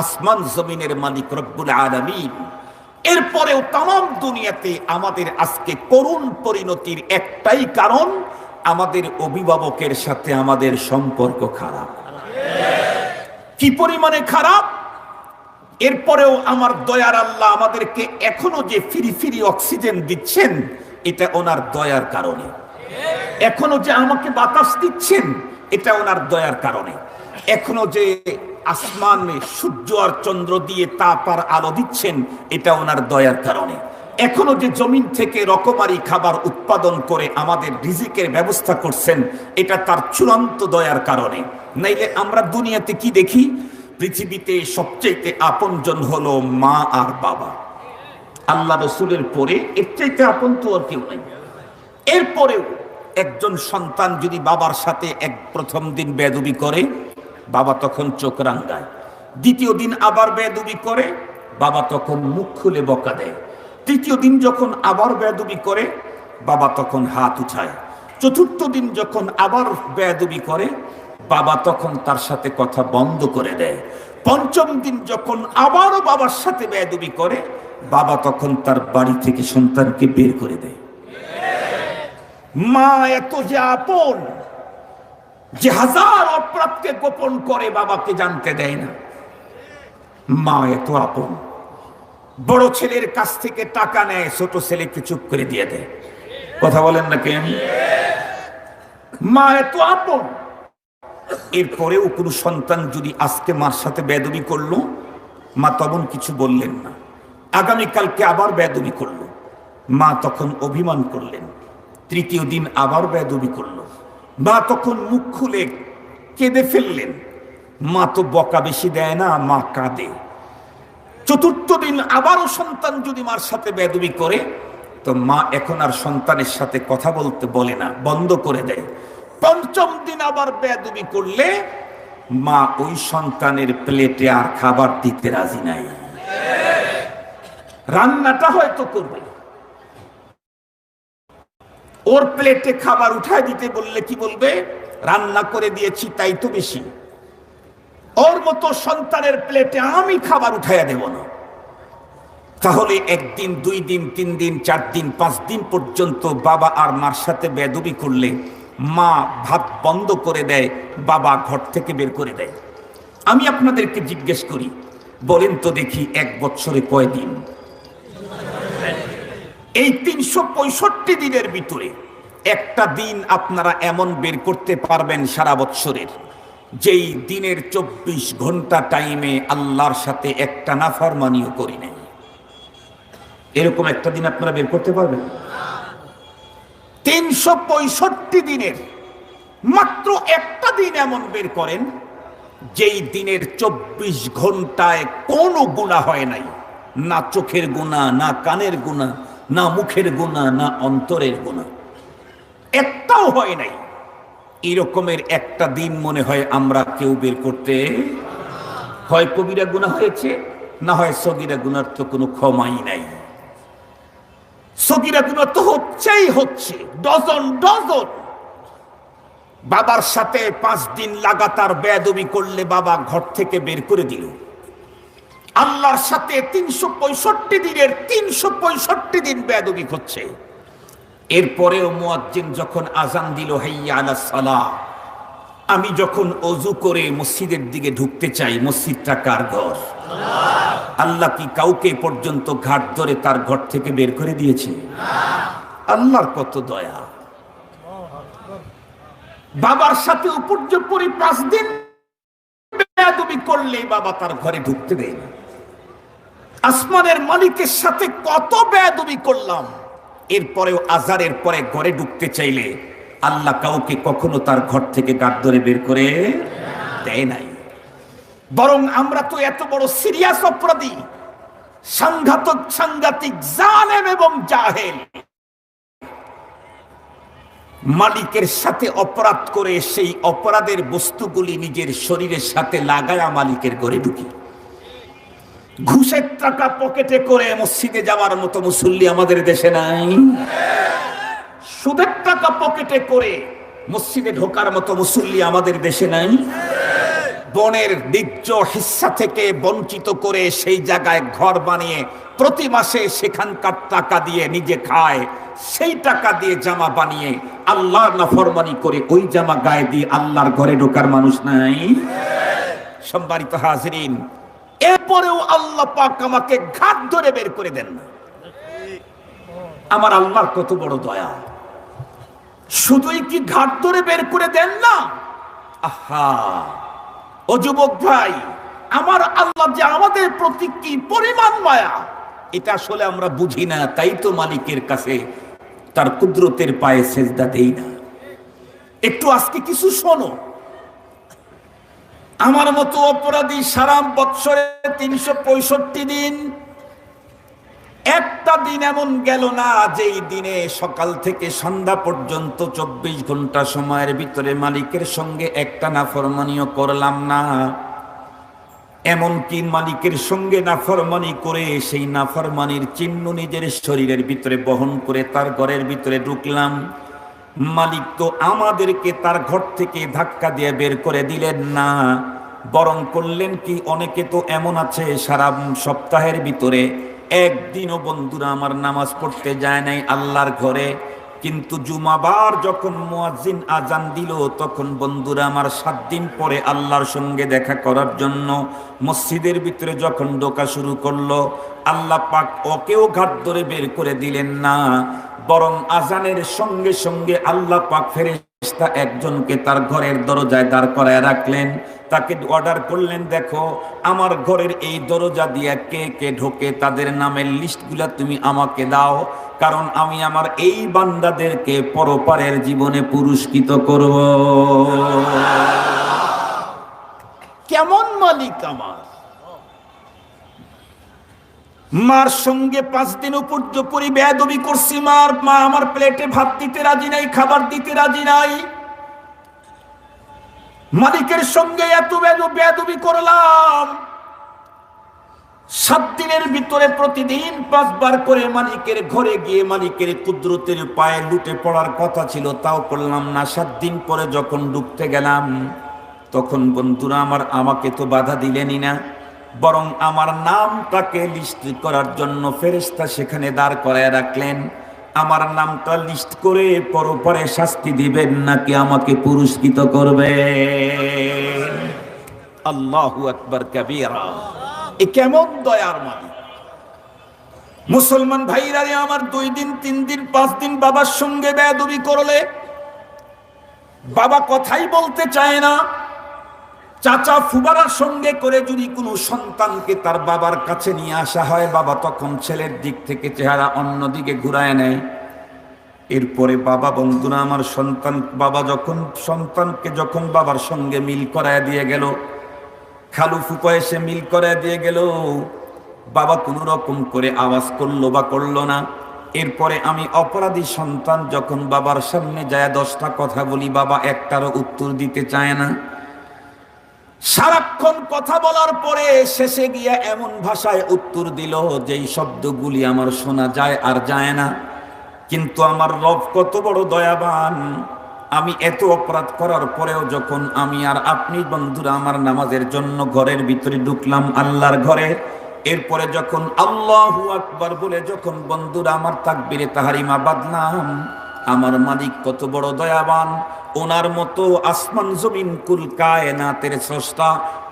আসমান জমিনের মালিক রব্বুল আলামিন। এরপরেও তাম দুনিয়াতে আমাদের আজকে করুণ পরিণতির একটাই কারণ, আমাদের অভিভাবকের সাথে আমাদের সম্পর্ক খারাপ। কি পরিমাণে খারাপ! এরপরেও আমার দয়ার আল্লাহ আমাদেরকে এখনো যে ফিরি ফিরি অক্সিজেন দিচ্ছেন, এটা ওনার দয়ার কারণে। এখনো যে আমাকে বাতাস দিচ্ছেন, এটা ওনার দয়ার কারণে। এখনো যে আসমানে সূর্য আর চন্দ্র দিয়ে তাপ আর আলো দিচ্ছেন, এটা ওনার দয়ার কারণে। এখনো যে জমিন থেকে রকমারি খাবার উৎপাদন করে আমাদের রিজিকের ব্যবস্থা করছেন, এটা তার চূড়ান্ত দয়ার কারণে। নাইলে আমরা দুনিয়াতে কি দেখি? পৃথিবীতে সবচেয়ে আপনজন হলো মা আর বাবা। আল্লাহ রসুলের পরে এর চাইতে আপন তো আর কেউ নাই। এরপরেও একজন সন্তান যদি বাবার সাথে প্রথম দিন বেয়াদবি করে, বাবা তখন চোখ রাঙায়। দ্বিতীয় দিন আবার বেয়াদবি করে, বাবা তখন মুখ খুলে বকা দেয়। তৃতীয় দিন যখন আবার বেয়াদবি করে, বাবা তখন হাত উঠায়। চতুর্থ দিন যখন আবার বেয়াদবি করে, বাবা তখন তার সাথে কথা বন্ধ করে দেয়। পঞ্চম দিন যখন আবারও বাবার সাথে বেয়াদবি করে, বাবা তখন তার বাড়ি থেকে সন্তানকে বের করে দেয়। মা এত যে আপন, যে হাজার অপরাধকে গোপন করে বাবাকে জানতে দেয় না। মা এত আপন, বড় ছেলের কাছ থেকে টাকা নেয়, ছোট ছেলেকে চুপ করে দিয়ে দেয়। কথা বলেন না কেন? মা এত আপন। এরপরেও কোনো সন্তান যদি আজকে মার সাথে বেয়াদবি করলো, মা তখন কিছু বললেন না। আগামীকালকে আবার বেয়াদবি করলো, মা তখন অভিমান করলেন। তৃতীয় দিন আবার বেয়াদবি করলো, মা তখন মুখ খুলে কেঁদে ফেললেন। মা তো বকা বেশি দেয় না, মা কাঁদে। চতুর্থ দিন আবারও সন্তান যদি মার সাথে বেয়াদবি করে, তো মা এখন আর সন্তানের সাথে কথা বলতে বলে না, বন্ধ করে দেয়। পঞ্চম দিন আবার বেয়াদবি করলে মা ওই সন্তানের প্লেটে আর খাবার দিতে রাজি নাই। রান্নাটা হয়তো করবে, ওর প্লেটে খাবার উঠায় দিতে বললে কি বলবে? রান্না করে দিয়েছি তাই তো বেশি। ওর মতো সন্তানের প্লেটে আমি খাবার উঠাইয়া দেব না। তাহলে একদিন, 2 দিন, 3 দিন, 4 দিন, 5 দিন পর্যন্ত বাবা আর মার সাথে বেয়াদবি করলে মা ভাত বন্ধ করে দেয়, বাবা ঘর থেকে বের করে দেয়। আমি আপনাদেরকে জিজ্ঞেস করি, বলেন তো দেখি, 1 বছরে কয় দিন? এই 365 দিনের ভিতরে একটা দিন আপনারা এমন বের করতে পারবেন সারা বছরের, যেই দিনের 24 ঘন্টা টাইমে আল্লাহর সাথে একটা নাফরমানিও করি নাই? এরকম একটা দিন আপনারা বের করতে পারবেন? 365 দিনের মাত্র একটা দিন এমন বের করেন যেই দিনের 24 ঘন্টায় কোনো গুনাহ হয় নাই। না চোখের গুনাহ, না কানের গুনাহ, না মুখের গুনাহ, না অন্তরের গুনাহ, একটাও হয় নাই। এরকমের একটা দিন মনে হয় আমরা কেউ বের করতে, হয় কবিরা গুনাহ হয়েছে, না হয় সগীরা গুনার তো কোনো ক্ষমাই নাই। সগীরা গুনাহ তো হচ্ছেই হচ্ছে, ডজন ডজন। বাবার সাথে 5 দিন লাগাতার বেয়াদবি করলে বাবা ঘর থেকে বের করে দিল। আল্লাহর সাথে 365 দিনের 365 দিন বেয়াদবি হচ্ছে। এরপরেও মুয়াজ্জিন যখন আজান দিল, হাইয়া আলাস সালাহ, আমি যখন ওযু করে মসজিদের দিকে ঢুকতে চাই, মসজিদটা কার ঘর? আল্লাহ কি কাউকে পর্যন্ত ঘাট ধরে তার ঘর থেকে বের করে দিয়েছে? আল্লাহর কত দয়া। বাবার সাথে উপর্যুপরি 5 দিন বেয়াদবি করলে বাবা তার ঘরে ঢুকতে দেয় না। আসমানের মালিকের সাথে কত বেয়াদবি করলাম, এরপরেও আজারের পরে ঘরে ঢুকতে চাইলে আল্লাহ কাউকে কখনো তার ঘর থেকে গাদ ধরে বের করে দেয় নাই। বরং আমরা তো এত বড় সিরিয়াস অপরাধী, সাংঘাতিক জালেম এবং জাহেল, মালিকের সাথে অপরাধ করে সেই অপরাধের বস্তুগুলি নিজের শরীরের সাথে লাগায়া মালিকের ঘরে ঢুকি। ঘুষের টাকা পকেটে করে মসজিদে যাওয়ার মতো মুসল্লি আমাদের দেশে নাই। সুদের টাকা পকেটে করে মসজিদে ঢোকার মতো মুসল্লি আমাদের দেশে নাই। বনের ন্যায্য হিস্সা থেকে বঞ্চিত করে সেই জায়গায় ঘর বানিয়ে প্রতি মাসে সেখানকার টাকা দিয়ে নিজে খায়, সেই টাকা দিয়ে জামা বানিয়ে আল্লাহর নাফরমানি করে ওই জামা গায়ে দিয়ে আল্লাহর ঘরে ঢোকার মানুষ নাই। সম্মানিত হাজিরিন, এরপরেও আল্লাহ পাক আমাকে ঘাট ধরে বের করে দেন না। আমার আল্লাহর কত বড় দয়া। শুধুই কি ঘাট ধরে বের করে দেন না, আহা ও যুবক ভাই, আমার আল্লাহ যে আমাদের প্রতি কি পরিমাণ মায়া, এটা আসলে আমরা বুঝি না। তাই তো মালিকের কাছে তার কুদরতের পায়ে সেজদা দেই না। একটু আজকে কিছু শোনো, আমার মতো অপরাধী সারা বৎসরে 365 দিন, একটা দিন এমন গেল না যেই দিনে সকাল থেকে সন্ধ্যা পর্যন্ত 24 ঘন্টা সময়ের ভিতরে মালিকের সঙ্গে একটা নাফরমানিও করলাম না। এমনকি মালিকের সঙ্গে নাফরমানি করে সেই নাফরমানির চিহ্ন নিজের শরীরের ভিতরে বহন করে তার ঘরের ভিতরে ঢুকলাম। মালিক তো আমাদেরকে তার ঘর থেকে ধাক্কা দিয়ে বের করে দিলেন না, বরং করলেন কি, অনেকে তো এমন আছে সারা সপ্তাহের ভিতরে একদিনও বন্ধুরা আমার নামাজ পড়তে যায় নাই আল্লাহর ঘরে, কিন্তু জুমাবার যখন মুয়াজ্জিন আজান দিল, তখন বন্ধুরা আমার 7 দিন পরে আল্লাহর সঙ্গে দেখা করার জন্য মসজিদের ভিতরে যখন ঢোকা শুরু করলো, আল্লাহ পাক ওকেও ঘাট ধরে বের করে দিলেন না, বরং আজানের সঙ্গে সঙ্গে আল্লাহ পাক ফেরেশতা একজনকে তার ঘরের দরজায় দাঁড় করায় রাখলেন। তাকে অর্ডার করলেন, দেখো আমার ঘরের এই দরজা দিয়ে কে কে ঢোকে তাদের নামের লিস্টগুলা তুমি আমাকে দাও, কারণ আমি আমার এই বান্দাদেরকে পরপারের জীবনে পুরস্কৃত করব। কেমন মালিক আমার! মার সঙ্গে 5 দিন উপর্যুপরি বেয়াদবি করছি, মা আমার প্লেটে ভাত দিতে রাজি নাই, খাবার দিতে রাজি নাই। মালিকের সঙ্গে এত বেয়াদবি করলাম, 7 দিনের ভিতরে প্রতিদিন 5 বার করে মালিকের ঘরে গিয়ে মালিকের কুদরতের পায়ে লুটে পড়ার কথা ছিল, তাও করলাম না। 7 দিন পরে যখন ঢুকতে গেলাম, তখন বন্ধুরা আমার আমাকে তো বাধা দিলেনই না, বরং আমার নামটাকে লিস্ট করার জন্য ফেরেশতা সেখানে দাঁড় করায় রাখলেন। আমার নামটা লিস্ট করে পরপরে শাস্তি দিবেন নাকি আমাকে পুরস্কৃত করবে? আল্লাহু আকবার কাবীরা। এ কেমন দয়ার মালিক! মুসলমান ভাইরা রে আমার, 2 দিন 3 দিন 5 দিন বাবার সঙ্গে বেয়াদবি করলে বাবা কথাই বলতে চায় না। চাচা ফুবারার সঙ্গে করে যদি কোনো সন্তানকে তার বাবার কাছে নিয়ে আসা হয়, বাবা তখন ছেলের দিক থেকে চেহারা অন্যদিকে ঘুরায় নেয়। এরপরে বাবা, বন্ধুরা আমার, সন্তানকে যখন বাবার সঙ্গে মিল করায় দিয়ে গেল, খালু ফুপা এসে মিল করায় দিয়ে গেল, বাবা কোনো রকম করে আওয়াজ করলো বা করলো না। এরপরে আমি অপরাধী সন্তান যখন বাবার সামনে যায় 10টা কথা বলি, বাবা একটারও উত্তর দিতে চায় না। সারাক্ষণ কথা বলার পরে শেষে গিয়ে এমন ভাষায় উত্তর দিল যেই শব্দগুলি আমার শোনা যায় আর যায় না। কিন্তু আমার রব কত বড় দয়াবান! আমি এত অপরাধ করার পরেও যখন আমি আর আপনি বন্ধুরা আমার নামাজের জন্য ঘরের ভিতরে ঢুকলাম, আল্লাহর ঘরে, এরপরে যখন আল্লাহু আকবার বলে যখন বন্ধুরা আমার তাকবীরে তাহরিমা বাঁধলাম, আমার মালিক কত বড় দয়াবান! ওনার মতো আসমান জমিন কুল কায়নাতের স্রষ্টা,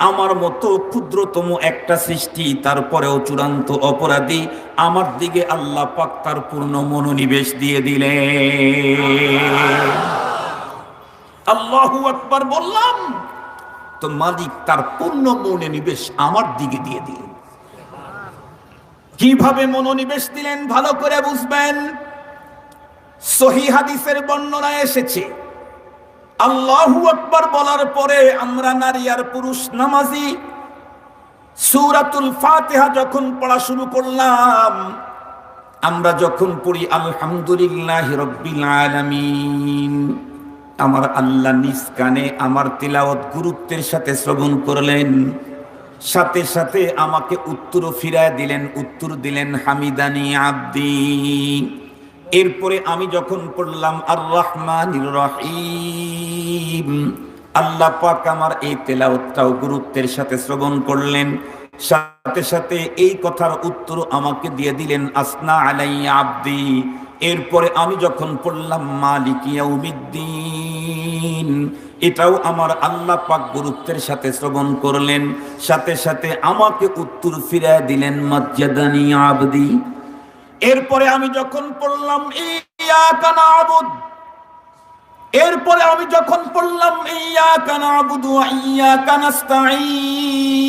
আমার মতো ক্ষুদ্রতম একটা সৃষ্টি, তারপরেও চূড়ান্ত অপরাধী, আমার দিকে আল্লাহ পাক তার পূর্ণ মনোনিবেশ দিয়ে দিলেন। আল্লাহু আকবার বললাম তো মালিক তার পূর্ণ মনোনিবেশ আমার দিকে দিয়ে দিলেন। কিভাবে মনোনিবেশ দিলেন ভালো করে বুঝবেন। সহিহ হাদিসের বর্ণনায় এসেছে, আল্লাহু আকবার বলার পরে আমরা নারী আর পুরুষ নামাজি সূরাতুল ফাতিহা যখন পড়া শুরু করলাম, আমরা যখন পড়ি আলহামদুলিল্লাহি রাব্বিল আলামিন, আমার আল্লাহ নিজ কানে আমার তিলাওয়াত গুরুত্বের সাথে শ্রবণ করলেন, সাথে সাথে আমাকে উত্তর ফিরায় দিলেন, উত্তর দিলেন হামিদানি আব্দি। এরপরে আমি যখন পড়লাম আর রহমানির রহিম, আল্লাহ পাক আমার এই তেলাওয়াতটাও গুরুত্বের সাথে শ্রবণ করলেন, সাথে সাথে এই কথার উত্তর আমাকে দিয়ে দিলেন আসনা আলাইয়া আব্দি। এরপরে আমি যখন পড়লাম মালিকি ইয়াউমিদ্দিন, এটাও আমার আল্লাহ পাক গুরুত্বের সাথে শ্রবণ করলেন, সাথে সাথে আমাকে উত্তর ফিরায় দিলেন মাজ্জাদানি আবদি। এরপরে আমি যখন পড়লাম ইয়াকা না'বুদ, এরপরে আমি যখন পড়লাম ইয়াকা না'বুদু ওয়া ইয়াকা নাস্তাঈন,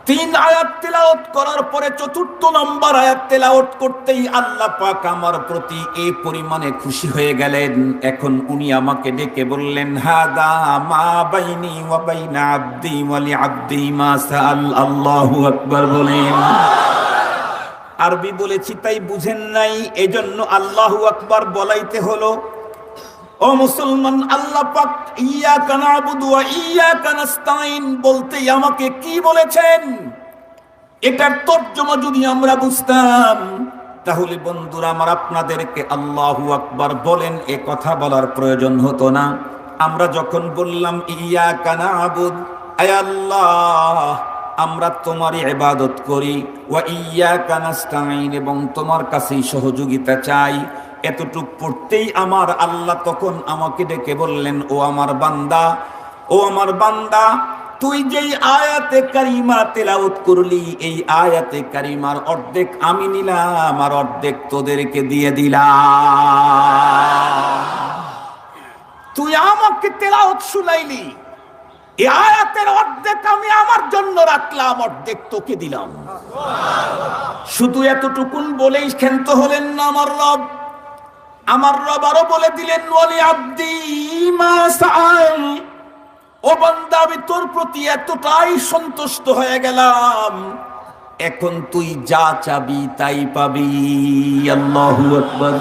3 আয়াত তেলাওয়াত করার পরে 4র্থ নম্বর আয়াত তেলাওয়াত করতেই আল্লাহ পাক আমার প্রতি এই পরিমাণে খুশি হয়ে গেলেন। এখন উনি আমাকে ডেকে বললেন, হাদা মা বাইনি ওয়া বাইনা আবদি ওয়া লিআবদি মা সাআল। আল্লাহু আকবার বলেন। আরবি বলেছি তাই বুঝেন নাই, এজন্য আল্লাহু আকবার বলাইতে হলো। ও মুসলমান, আল্লাহ পাক ইয়াকা না'বুদু ওয়া ইয়াকা নাস্তাঈন বলতেই আমাকে কি বলেছেন, এটার তর্জমা যদি আমরা বুঝতাম, তাহলে বন্ধুরা আমার আপনাদেরকে আল্লাহু আকবার বলেন এ কথা বলার প্রয়োজন হতো না। আমরা যখন বললাম ইয়াকা না'বুদ, আয় আল্লাহ আমরা তোমারই ইবাদত করি, ওয়া ইয়্যাকা নাস্তাঈন, এবং তোমার কাছেই সহযোগিতা চাই। এতটুক পড়তেই আমার আল্লাহ তখন আমাকে ডেকে বললেন, ও আমার বান্দা, ও আমার বান্দা, তুই যেই আয়াতে কারিমা তেলাওয়াত করলি, এই আয়াতে কারিমার অর্ধেক আমি নিলাম আর অর্ধেক তোদেরকে দিয়ে দিলাম। তুই আমাকে তেলাওয়াত শুনাইলি, এই আয়াতের অর্ধেক আমি আমার জন্য রাখলাম, অর্ধেক তোকে দিলাম। শুধু এতটুকুন বলেই ক্ষান্ত হলেন না আমার রব। আমার রব আরো বলে দিলেন, ওয়ালি আব্দি মা সাআল, ও বান্দা, আমি তোর প্রতি এতটাই সন্তুষ্ট হয়ে গেলাম, এখন তুই যা চাবি তাই পাবি। আল্লাহু আকবার।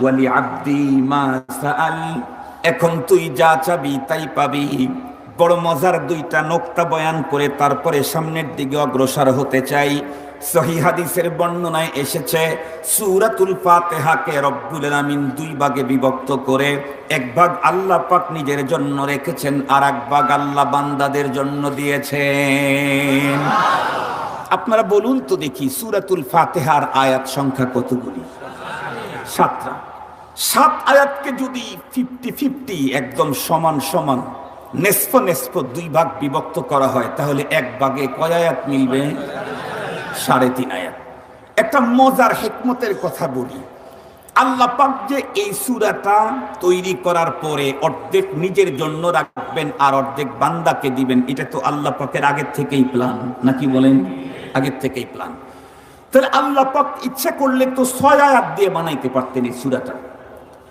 ওয়ালি আব্দি মা সাআল, এখন তুই যা চাবি তাই পাবি। বড় মজার দুইটা নোকতা বয়ান করে তারপরে সামনের দিকে অগ্রসর হতে চাই। সহিহ হাদিসের বর্ণনায় এসেছে, সূরাতুল ফাতিহাকে রব্বুল আলামিন দুই ভাগে বিভক্ত করে এক ভাগ আল্লাহ পাক নিজের জন্য রেখেছেন, আর এক ভাগ আল্লাহ বান্দাদের জন্য দিয়েছেন। আপনারা বলুন তো দেখি, সূরাতুল ফাতিহার আয়াত সংখ্যা কতগুলি? 7টা। 7 আয়াতকে যদি 50-50 একদম সমান সমান নেসফ নেসফ দুই ভাগ বিভক্ত করা হয়, তাহলে এক ভাগে কয় আয়াত মিলবে? 3.5 আয়াত। একটা মজার হিকমতের কথা বলি। আল্লাহ পাক যে এই সূরাটা তৈরি করার পরে অর্ধেক নিজের জন্য রাখবেন আর অর্ধেক বান্দাকে দিবেন, এটা তো আল্লাহ পাকের আগের থেকেই প্ল্যান, নাকি বলেন? আগের থেকেই প্ল্যান। তাহলে আল্লাহ পাক ইচ্ছা করলে তো 6 আয়াত দিয়ে বানাইতে পারতেন এই সূরাটা,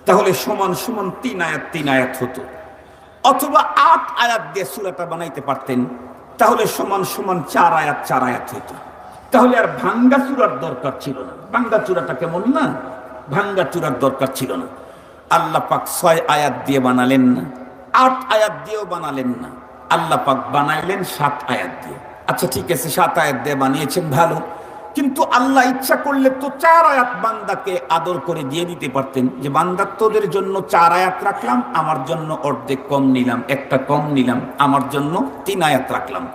তাহলে সমান সমান 3 আয়াত 3 আয়াত হতো। অথবা 8 আয়াত দিয়ে সূরাটা বানাইতে পারতেন, তাহলে সমান সমান 4 আয়াত 4 আয়াত হতো। তাহলে আর ভাঙ্গা চূড়ার দরকার ছিল না। ভাঙ্গা চূড়াটা কেমন না? ভাঙ্গা চূড়ার দরকার ছিল না। আল্লাহ পাক 6 আয়াত দিয়ে বানালেন না, 8 আয়াত দিয়েও বানালেন না, আল্লাহ পাক বানাইলেন 7 আয়াত দিয়ে। আচ্ছা ঠিক আছে, 7 আয়াত দিয়ে বানিয়েছেন, ভালো। কিন্তু আল্লাহ ইচ্ছা করলে তো 4 আয়াত বান্দাকে আদর করে দিয়ে দিতে পারতেন, যে বান্দা তোদের জন্য 4 আয়াত রাখলাম, আমার জন্য অর্ধেক কম নিলাম, একটা কম নিলাম, আমার জন্য 3 আয়াত রাখলাম।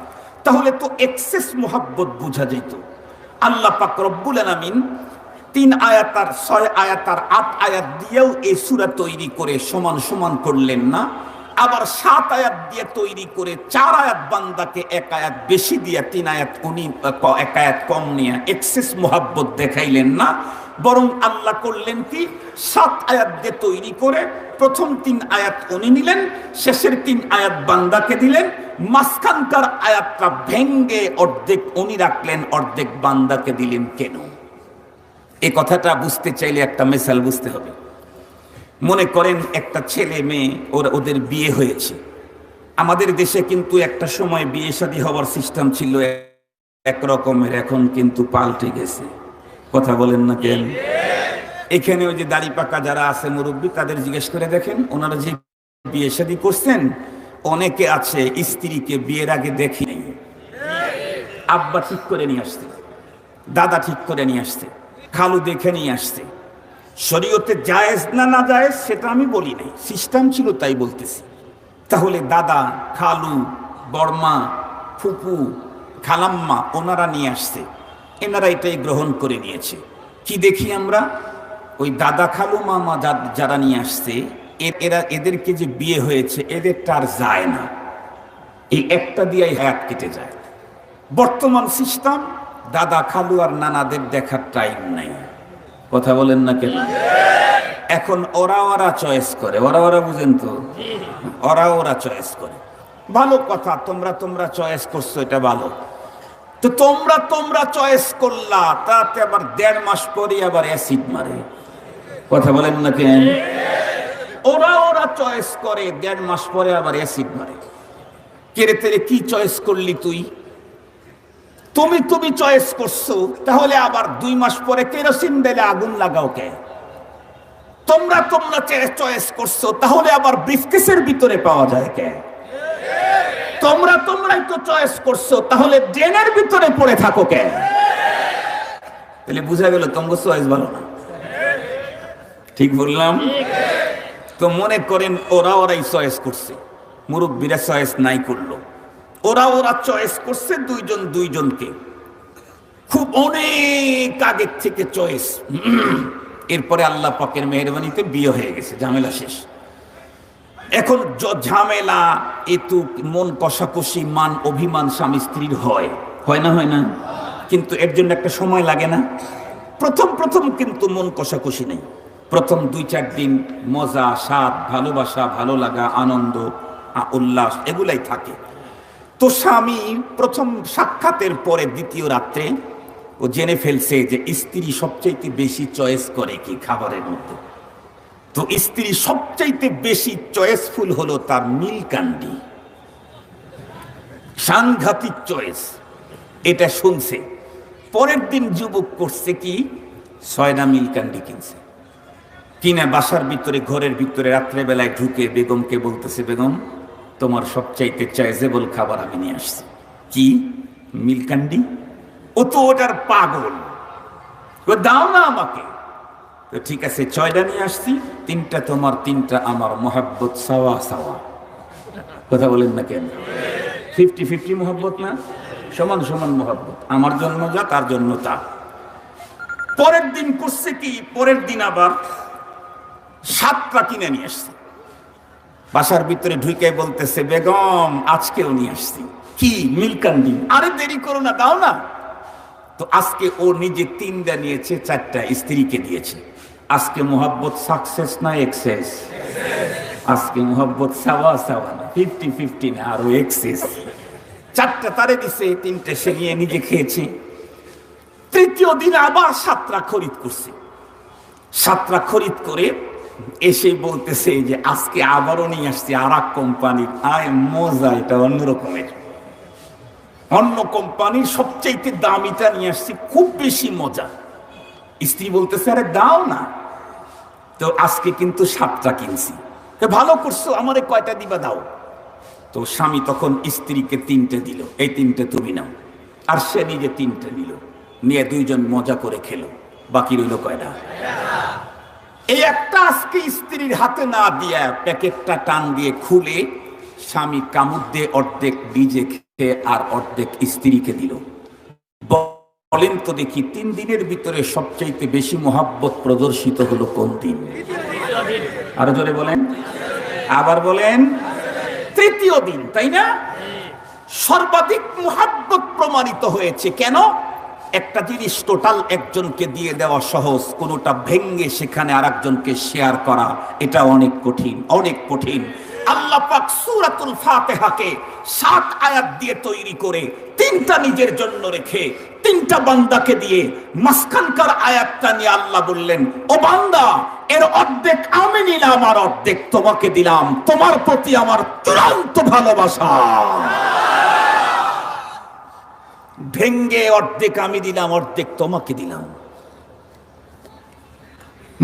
তাহলে তো এক্সেস মোহাব্বত বোঝা যেত। আল্লাহ পাক রব্বুল আলামিন 3 আয়াত আর 6 আয়াত আর 8 আয়াত দিয়েও এই সূরা তৈরি করে সমান সমান করলেন না, আবার 7 আয়াত দিয়ে তৈরি করে 4 আয়াত বান্দাকে 1 আয়াত বেশি দিয়ে 3 আয়াত উনি 1 আয়াত কম নিয়ে এক্সেস মোহাব্বত দেখাইলেন না, বরং আল্লাহ করলেন কি, 7 আয়াত দিয়ে তৈরি করে প্রথম 3 আয়াত উনি নিলেন, শেষের 3 আয়াত বান্দাকে দিলেন, মাঝখানকার আয়াতটা ভেঙ্গে অর্ধেক উনি রাখলেন, অর্ধেক বান্দাকে দিলেন। কেন? এই কথাটা বুঝতে চাইলে একটা মিসাল বুঝতে হবে। মনে করেন একটা ছেলে মেয়ে, ওদের বিয়ে হয়েছে। আমাদের দেশে কিন্তু একটা সময় বিয়ে শাদী হওয়ার সিস্টেম ছিল এক রকমের, এখন কিন্তু পাল্টে গেছে। কথা বলেন না কেন? এখানে ওই যে দাড়ি পাকা যারা আছে মুরব্বী, তাদের জিজ্ঞেস করে দেখেন, ওনারা যে বিয়ে শাদী করছেন, অনেকে আছে স্ত্রীকে বিয়ের আগে দেখি নাই, আব্বা ঠিক করে নিয়ে আসতে, দাদা ঠিক করে নিয়ে আসতে, খালু দেখে নিয়ে আসতে। শরীয়তে জায়েজ না না জায়েজ সেটা আমি বলি নাই, সিস্টেম ছিল তাই বলতেছি। তাহলে দাদা, খালু, বড়মা, ফুপু, খালাম্মা ওনারা নিয়ে আসছে, এনারা এটাই গ্রহণ করে নিয়েছে। কি দেখি আমরা? ওই দাদা, খালু, মামা যারা নিয়ে আসছে, এদেরকে যে বিয়ে হয়েছে, এদেরটা আর যায় না, এই একটা দিয়েই হায়াত কেটে যায়। বর্তমান সিস্টেম, দাদা, খালু আর নানাদের দেখার টাইম নাই। কথা বলেন না কেন? এখন ওরা চয়েস করে, ওরা বুঝেন তো, ওরা চয়েস করে। ভালো কথা, তোমরা চয়েস করছো, এটা ভালো। তো তোমরা চয়েস করলা, তাতে আবার 1.5 মাস পরে আবার অ্যাসিড মারে। কথা বলেন না কেন? ওরা চয়েস করে, 1.5 মাস পরে আবার অ্যাসিড মারে। কেরে তেরে কি চয়েস করলি তুই? তুমি চয়েস করছো, তাহলে আবার 2 মাস পরে কেরোসিন দিলে আগুন লাগাও কে? তোমরা চয়েস করছো, তাহলে আবার ব্রিফকেসের ভিতরে পাওয়া যায় কে? তোমরাই তো চয়েস করছো, তাহলে ড্রেনের ভিতরে পড়ে থাকো কে? তাহলে বুঝা গেল তোমার চয়েস ভালো না। ঠিক বললাম তো? মনে করেন ওরাই চয়েস করছে, মুরব্বীরা চয়েস নাই করলো, ওরা চয়েস করছে দুইজন দুইজনকে, খুব অনেক আগের থেকে চয়েস। এরপরে আল্লাহ পাকের মেহেরবানিতে বিয়ে হয়ে গেছে, ঝামেলা শেষ। এখন ঝামেলা এতু মন কষাকষি, মান অভিমান স্বামী স্ত্রীর হয় না? হয় না? কিন্তু এর জন্য একটা সময় লাগে না? প্রথম কিন্তু মন কষাকষি নেই, প্রথম 2-4 দিন মজা, স্বাদ, ভালোবাসা, ভালো লাগা, আনন্দ, উল্লাস এগুলাই থাকে। তো স্বামী প্রথম সাক্ষাতের পরে দ্বিতীয় রাত্রে ও জেনে ফেলছে যে স্ত্রী সবচাইতে বেশি চয়েস করে কি খাবারের মধ্যে। তো স্ত্রী সবচাইতে বেশি চয়েসফুল হলো তার নীলকান্ডি, সাংঘাতিক চয়েস। এটা শুনছে, পরের দিন যুবক করছে কি, 6টা নীলকান্ডি কিনছে, কিনে বাসার ভিতরে, ঘরের ভিতরে রাত্রেবেলায় ঢুকে বেগমকে বলতেছে, বেগম তোমার সবচাইতে চয়েসেবল খাবার আমি নিয়ে আসছি। কি? নীলকান্ডি। ও তো ওটার পাগল, দাও না আমাকে। তো ঠিক আছে, 6টা নিয়ে আসছি, 3টা তোমার, 3টা আমার, মোহাব্বত সাওয়া সাওয়া। কথা বলেন না কেন? 50-50 মোহাব্বত না, সমান সমান মোহাব্বত, আমার জন্য যা তার জন্য তা। পরের দিন করছে কি, পরের দিন আবার 7টা কিনে নিয়ে আসছে, বাসার ভিতরে ঢুকে বলতেছে, বেগম আজকেও নিয়ে আসছি। কি? নীলকান্ডি। আরে দেরি করো না, দাও না। তো আজকে ও নিজে 3টা নিয়েছে, 4টা স্ত্রীকে দিয়েছে। আজকে মোহাব্বত সাকসেস না এক্সেস? আজকে মোহাব্বত সাওয়া সাওয়া না, 50-50 না, আরো এক্সেস। 4টা তারে দিছে, 3টে সে নিয়ে নিজে খেয়েছে। তৃতীয় দিন আবার 7টা খরিদ করছে। 7টা খরিদ করে এসে বলতেছে যে আজকে আবারও নিয়ে আসছি আর এক কোম্পানির। আয় মজা, এটা অন্যরকমের, অন্য কোম্পানির সবচাইতে দামিটা নিয়ে আসছি, খুব বেশি মজা। স্ত্রী বলতেছে, আরে দাও না। তো আজকে কিন্তু 7টা কিনছি। ভালো করছো, আমারে কয়টা দিবা, দাও। তো স্বামী তখন স্ত্রীকে 3টে দিল, এই 3টে তুমি নাও। আর সে নিজে 3টে নিল, নিয়ে দুইজন মজা করে খেলো। বাকি রইল কয়টা? এই একটা আজকে স্ত্রীর হাতে না দিয়া প্যাকেটটা টান দিয়ে খুলে স্বামী কামড় দিয়ে অর্ধেক নিজে খেয়ে আর অর্ধেক স্ত্রীকে দিল। বলেন তো দেখি, 3 দিনের ভিতরে সবচাইতে বেশি মোহাব্বত প্রদর্শিত হলো কোন দিন? আরো জোরে বলেন, আবার বলেন। তৃতীয় দিন, তাই না? সর্বাধিক মোহাব্বত প্রমাণিত হয়েছে। কেন? একটা জিনিস টোটাল একজনকে দিয়ে দেওয়া সহজ, কোনোটা ভেঙ্গে সেখানে আরেকজনকে শেয়ার করা এটা অনেক কঠিন, অনেক কঠিন। আল্লাহ পাক সূরাতুল ফাতিহাকে 7 আয়াত দিয়ে তৈরি করে 3টা নিজের জন্য রেখে 3টা বান্দাকে দিয়ে মাঝখানকার আয়াতটা নিয়ে আল্লাহ বললেন, ও বান্দা, এর অর্ধেক আমি নিলাম আর অর্ধেক তোমাকে দিলাম, তোমার প্রতি আমার চূড়ান্ত ভালোবাসা। ভেঙ্গে অর্ধেক আমি দিলাম, অর্ধেক তোমাকে দিলাম।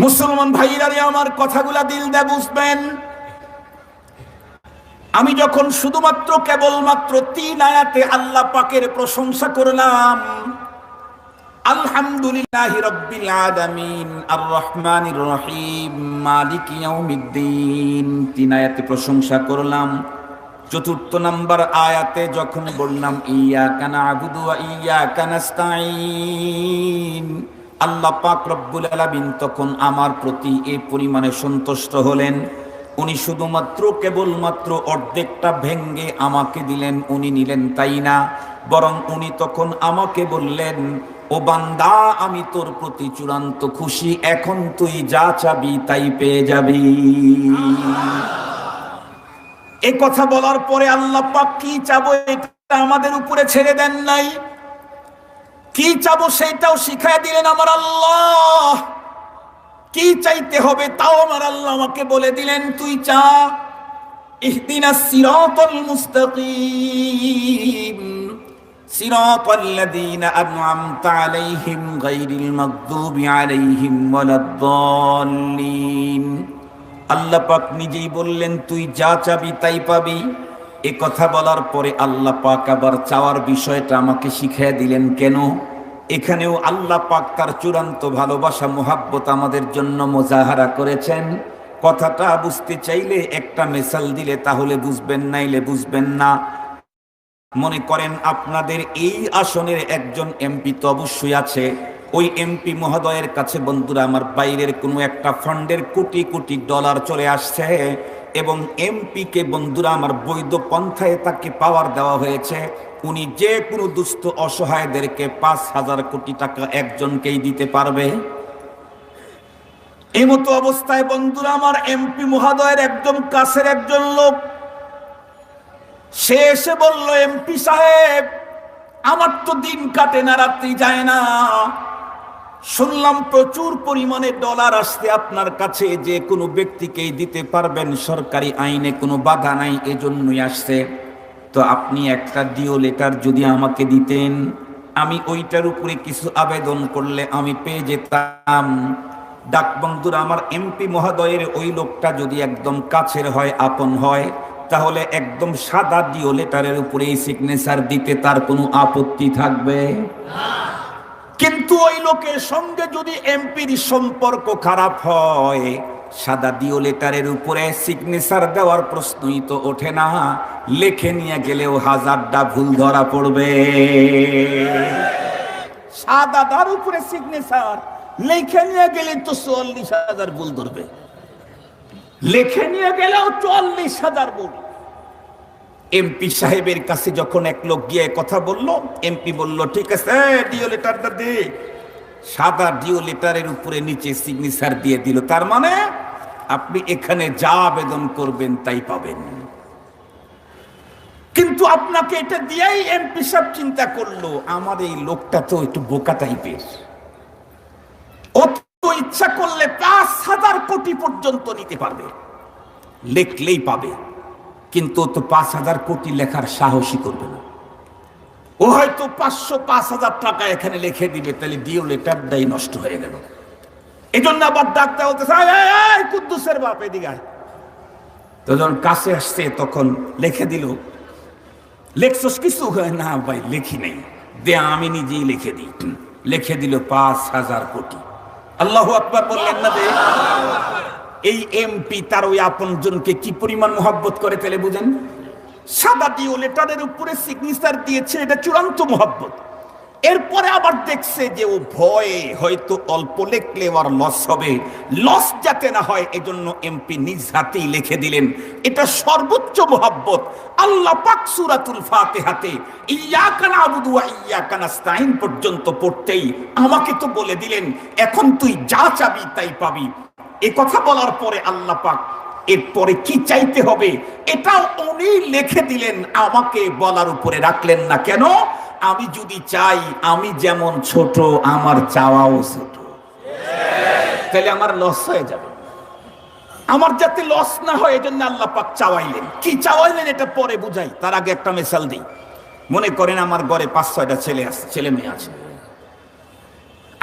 মুসলমান ভাইরা রে, আমার কথাগুলা দিল দিয়ে বুঝবেন। আমি যখন শুধুমাত্র কেবলমাত্র 3 আয়াতে আল্লাহ পাকের প্রশংসা করলাম, আলহামদুলিল্লাহি রাব্বিল আলামিন আর রহমানির রহিম মালিকি ইয়াউমিদ্দিন, 3 আয়াতে প্রশংসা করলাম। 4 নম্বর আয়াতে যখন বললাম ইয়াকা না'বুদু ওয়া ইয়াকা নাস্তাঈন, আল্লাহ পাক রব্বুল আলামিন তখন আমার প্রতি এই পরিমাণে সন্তুষ্ট হলেন। উনি শুধুমাত্র কেবলমাত্র অর্ধেকটা ভেঙ্গে আমাকে দিলেন, উনি নিলেন তাই না, বরং উনি তখন আমাকে বললেন, ও বান্দা, আমি তোর প্রতি চূড়ান্ত খুশি, এখন তুই যা চাবি তাই পেয়ে যাবি। এই কথা বলার পরে আল্লাহ পাক কি চাবো এটা আমাদের উপরে ছেড়ে দেন নাই, কি চাবো সেটাও শিখায় দিলেন আমার আল্লাহ। কি চাইতে হবে তাও আমার আল্লাহ আমাকে বলে দিলেন, তুই চা। ইহদিনাস সিরাতাল মুস্তাকিম সিরাতাল্লাযীনা আন'আমতা আলাইহিম গায়রিল মাগদুবি আলাইহিম ওয়ালাদ-দাল্লিন। আল্লাহ পাক নিজেই বললেন, তুই যা চাবি তাই পাবি। এ কথা বলার পরে আল্লাহ পাক আবার চাওয়ার বিষয়টা আমাকে শিখিয়ে দিলেন। কেন? এখানেও আল্লাহ পাক তার চূড়ান্ত ভালোবাসা মোহাব্বত আমাদের জন্য মুজাহারা করেছেন। কথাটা বুঝতে চাইলে একটা মিসাল দিলে তাহলে বুঝবেন, নাইলে বুঝবেন না। মনে করেন আপনাদের এই আসনের একজন এমপি তো অবশ্যই আছে, ওই এমপি মহোদয়ের কাছে বন্ধুরা আমার বাইরের কোনো একটা ফান্ডের কোটি কোটি ডলার চলে আসছে এবং এমপি কে বন্ধুরা আমার বৈধ পন্থায় তাকে পাওয়ার দেওয়া হয়েছে, উনি যে কোনো দুস্থ অসহায়দেরকে 5,000 কোটি টাকা একজনকেই দিতে পারবে। এই মতো অবস্থায় বন্ধুরা আমার এমপি মহোদয়ের একদম কাছের একজন লোক সে এসে বলল, এমপি সাহেব আমার তো দিন কাটে না, রাত্রি যায় না, শুনলাম প্রচুর পরিমাণে ডলার আসছে আপনার কাছে, যে কোনো ব্যক্তিকেই দিতে পারবেন, সরকারি আইনে কোনো বাধা নাই, এজন্যই আসছে। তো আপনি একটা ডিও লেটার যদি আমাকে দিতেন, আমি ওইটার উপরে কিছু আবেদন করলে আমি পেয়ে যেতাম। ডাক বন্ধুরা আমার এমপি মহোদয়ের ওই লোকটা যদি একদম কাছের হয়, আপন হয়, তাহলে একদম সাদা ডিও লেটারের উপরে এই সিগনেচার দিতে তার কোনো আপত্তি থাকবে? কিন্তু ওই লোকের সঙ্গে যদি এমপির সম্পর্ক খারাপ হয়, সাদা ডিও লেটারের উপরে সিগনেচার দেওয়ার প্রশ্নই তো ওঠে না, লেখে নিয়ে গেলেও 1000টা ভুল ধরা পড়বে। সাদাটার উপরে সিগনেচার লেখে নিয়ে গেলে তো 40,000 ভুল ধরবে, লেখে নিয়ে গেলেও 40,000 ভুল। এমপি সাহেবের কাছে যখন এক লোক গিয়ে কথা বলল, এমপি বলল, ঠিক আছে ডিও লেটারটা দে। সাদা ডিও লেটারের উপরে নিচে সিগনেচার দিয়ে দিল, তার মানে আপনি এখানে যা আবেদন করবেন তাই পাবেন। কিন্তু আপনাকে এটা দিয়েই এমপি সাহেব চিন্তা করলো, আমার এই লোকটা তো একটু বোকা টাইপের, ও তো ইচ্ছা করলে 5,000 কোটি পর্যন্ত নিতে পারবে, লেখলেই পাবে, কিন্তু তো 5,000 কোটি লেখার সাহসই করবে না। ও হয়তো 500-5,000 টাকা এখানে লিখে দিবে, তাহলে ডিও লেটারটাই নষ্ট হয়ে গেল। এই জন্য আবার ডাক্তার বলতেছে, কুদ্দুসের বাপ এদিকে আয়। তো যখন কাছে আসছে তখন লিখে দিল, লেখছস কিছু? না ভাই লিখি নেই, দে আমি নিজেই লিখে দিই। লিখে দিল 5,000 কোটি। আল্লাহু আকবার বললেন না? যে এই এমপি তার ওই আপনজনকে কি পরিমাণ মহব্বত করে তাহলে বুঝেন। সাদা ডিও লেটারের উপরে সিগনেচার দিয়েছে, এটা চূড়ান্ত মহব্বত। এরপরে আবার দেখছে যে ও ভয়ে হয়তো অল্প লেখলে আর লস হবে, লস যাতে না হয় এজন্য এমপি নিজ হাতেই লিখে দিলেন। এটা সর্বোচ্চ মহব্বত। আল্লাহ পাক সূরাতুল ফাতিহাতে ইয়্যাকা না'বুদু ওয়া ইয়্যাকা নাস্তাইন পর্যন্ত পড়তেই আমাকে তো বলে দিলেন, এখন তুই যা চাবি তাই পাবি। এই কথা বলার পরে আল্লাহ পাক এরপরে কি চাইতে হবে এটাও উনি লিখে দিলেন, আমাকে বলার উপরে রাখলেন না। কেন? আমি যদি চাই, আমি যেমন ছোট আমার চাওয়াও ছোট, তাহলে আমার লস হয়ে যাবে। আমার যাতে লস না হয় এজন্য আল্লাহ পাক চাওয়াইলেন। কি চাওয়াইলেন এটা পরে বুঝাই, তার আগে একটা মিশাল দিই। মনে করেন আমার ঘরে 5-6টা ছেলে মেয়ে আছে।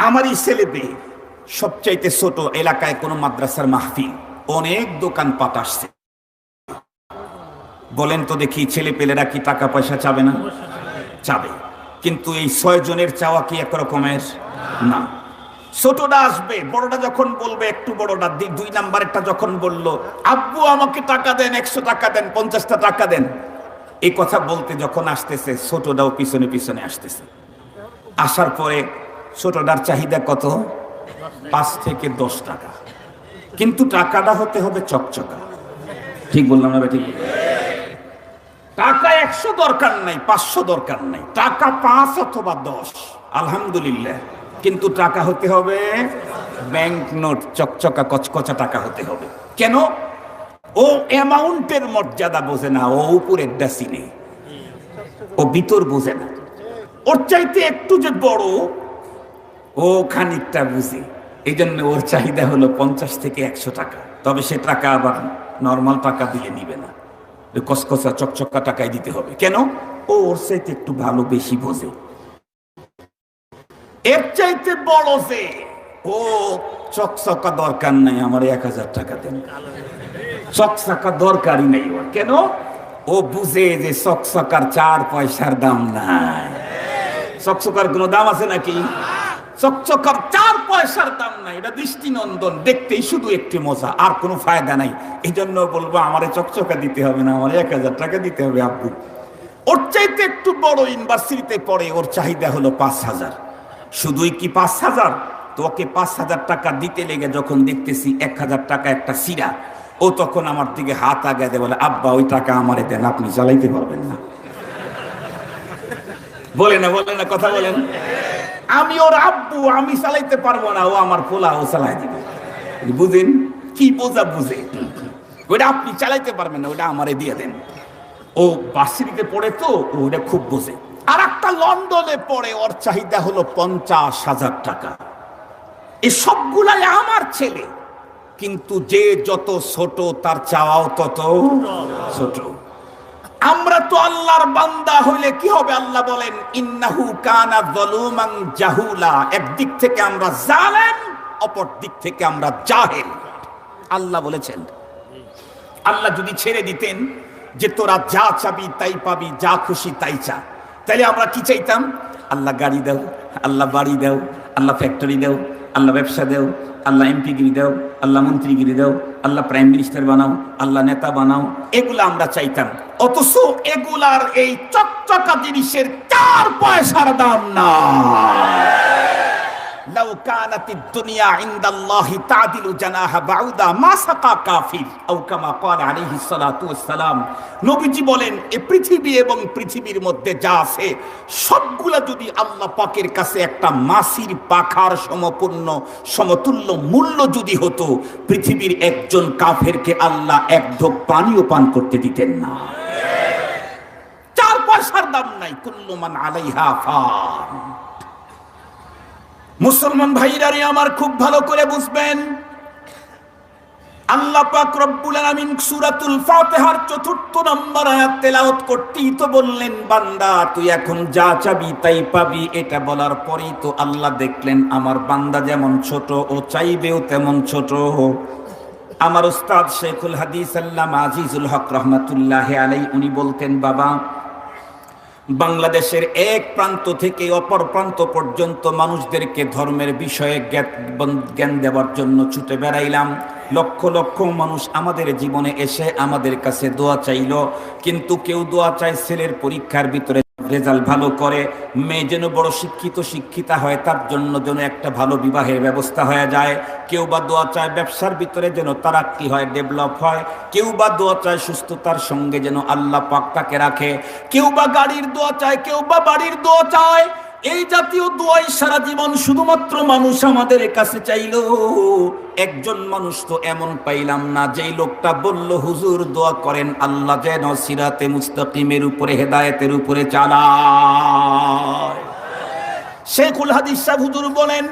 আমারই ছেলে মেয়ে সবচাইতে ছোট, এলাকায় কোনো মাদ্রাসার মাহফিল, অনেক দোকানপাট আসছে। বলেন তো দেখি, ছেলে পেলেরা কি টাকা পয়সা চাবে না? চাবে। কিন্তু এই 6 জনের চাওয়া কি একরকমের না? ছোটটা আসবে, বড়টা যখন বলবে, একটু বড়টা 2 নাম্বারেরটা যখন বলল, আব্বু আমাকে টাকা দেন, 100 টাকা দেন, 50টা টাকা দেন, এই কথা বলতে যখন আসতেছে, ছোটটাও পিছনে পিছনে আসতেছে। আসার পরে ছোটটার চাহিদা কত? 5 থেকে 10 টাকা। কিন্তু টাকাটা হতে হবে চকচকা। ঠিক বললাম না? ঠিক। টাকা 100 দরকার নাই, 500 দরকার নাই, টাকা 5 অথবা 10 আলহামদুলিল্লাহ। কিন্তু টাকা হতে হবে ব্যাংক নোট, চকচকা কচকচা টাকা হতে হবে। কেন? ও অ্যামাউন্টের মর্যাদা বোঝে না, ও উপরের ডাসিনে, ও ভিতর বোঝে না। ওর চাইতে একটু যে বড়, ও খানিকটা বুঝে। এই জন্য ওর চাহিদা হলো 50 থেকে 100 টাকা। তবে সে টাকা আবার নর্মাল টাকা দিলে নিবে না, কসকসা চকচকা টাকায় দিতে হবে। কেন? ও ওর চাইতে একটু ভালো, বেশি বোঝে। এর চাইতে বড় যে, ও চকচকা দরকার নাই, আমার 1000 টাকা দেন, চকচকা দরকারই নেই ওর। কেন? ও বুঝে যে চকচকার 4 পয়সার দাম নাই। চকচকার কোনো দাম আছে নাকি? চকচকার 4 পয়সার দাম নাই। এটা দৃষ্টিনন্দন, দেখতেই শুধু একটি মজা, আর কোনো ফায়দা নাই। এই জন্য বলবো আমারে চকচকা দিতে হবে না, আমার 1000 টাকা দিতে হবে আব্বু। ওর চাইতে একটু বড় ইউনিভার্সিটিতে পড়ে, ওর চাহিদা হলো 5,000। শুধুই কি 5,000? তো ওকে 5,000 টাকা দিতে লেগে যখন দেখতেছি 1,000 টাকা একটা সিরা, ও তখন আমার দিকে হাত আগায় দেয়, বলে আব্বা ওই টাকা আমারে দেন, আপনি চালাইতে পারবেন না। বলে না কথা বলেন। আমি ওর আব্বু, আমি চালাইতে পারবো না, ও আমার পোলা, ও চালাই দিবে। বুঝেন কি বোঝা? বুঝে ওইটা আপনি চালাইতে পারবেন না, ওইটা আমারে দিয়ে দেন। ও বার্ষিকীতে পড়ে তো ওটা খুব বোঝে। আর একটা লন্ডনে পড়ে, ওর চাহিদা হলো 50,000 টাকা। এই সবগুলাই আমার ছেলে, কিন্তু যে যত ছোট তার চাওয়াও তত ছোট। আমরা তো আল্লাহর বান্দা হইলে কি হবে? আল্লাহ বলেন ইন্নাহু কানা যালুমান জাহুলা। একদিক থেকে আমরা জালেম, অপর দিক থেকে আমরা জাহেল। আল্লাহ বলেছেন, আল্লাহ যদি ছেড়ে দিতেন যে তোরা যা চাবি তাই পাবি, যা খুশি তাই চা, তাহলে আমরা কি চাইতাম? আল্লাহ গাড়ি দাও, আল্লাহ বাড়ি দাও, আল্লাহ ফ্যাক্টরি দাও, আল্লাহ ব্যবসা দাও, আল্লাহ এমপিগিরি দাও, আল্লাহ মন্ত্রীগিরি দাও, আল্লাহ প্রাইম মিনিস্টার বানাও, আল্লাহ নেতা বানাও। এগুলা আমরা চাইতাম। অথচ এগুলার এই চকচকা জিনিসের 4 পয়সার দাম না। লাউ কানাতিদ দুনিয়া ইনদাল্লাহি তাদিলু জানাহা বাউদা মা সাকা কাফির আও কামা ক্বালা আলাইহিস সালাতু ওয়াস সালাম। নবীজি বলেন, এই পৃথিবী এবং পৃথিবীর মধ্যে যা আছে সবগুলা যদি আল্লাহ পাকের কাছে একটা মাছির পাখার সমতুল্য মূল্য যদি হতো, পৃথিবীর একজন কাফেরকে আল্লাহ এক ঢোক পানিও পান করতে দিতেন না। 4 পয়সার দাম নাই। কুল্লু মান আলাইহা ফান। মুসলমান ভাইরা রে আমার, খুব ভালো করে বুঝবেন, আল্লাহ পাক রব্বুল আলামিন সূরাতুল ফাতিহার 4 নম্বর আয়াত তেলাওয়াত করতেই তো বললেন, বান্দা তুই এখন যা চাবি তাই পাবি। এটা বলার পরেই তো আল্লাহ দেখলেন আমার বান্দা যেমন ছোট, ও চাইবেও তেমন ছোট। আমার উস্তাদ শেখুল হাদিস আল্লামা আজিজুল হক রহমাতুল্লাহি আলাইহি উনি বলতেন, বাবা বাংলাদেশের এক প্রান্ত থেকে অপর প্রান্ত পর্যন্ত মানুষদেরকে ধর্মের বিষয়ে জ্ঞান দেওয়ার জন্য ছুটে বেড়াইলাম। লক্ষ লক্ষ মানুষ আমাদের জীবনে এসে আমাদের কাছে দোয়া চাইল, কিন্তু কেউ দোয়া চায় ছেলের পরীক্ষার ভিতরে রেজাল্ট ভালো করে, মেয়ে যেন বড় শিক্ষিতা হয়, তার জন্য যেন একটা ভালো বিবাহের ব্যবস্থা হয়ে যায়। কেউ বা দোয়া চায় ব্যবসার ভিতরে যেন তারাক্কি হয়, ডেভেলপ হয়। কেউ বা দোয়া চায় সুস্থতার সঙ্গে যেন আল্লাহ পাক তাকে রাখে। কেউ বা গাড়ির দোয়া চায়, কেউ বা বাড়ির দোয়া চায়। এই জাতীয় দোয়াই সারা জীবন শুধুমাত্র মানুষ আমাদের কাছে চাইলো। একজন মানুষ তো এমন পাইলাম না যেই লোকটা বলল, হুজুর দোয়া করেন আল্লাহ যেন সিরাতে মুস্তাকিমের উপরে, হেদায়েতের উপরে চালায়। শেখুল হাদিস সাহেব হুজুর বলেন,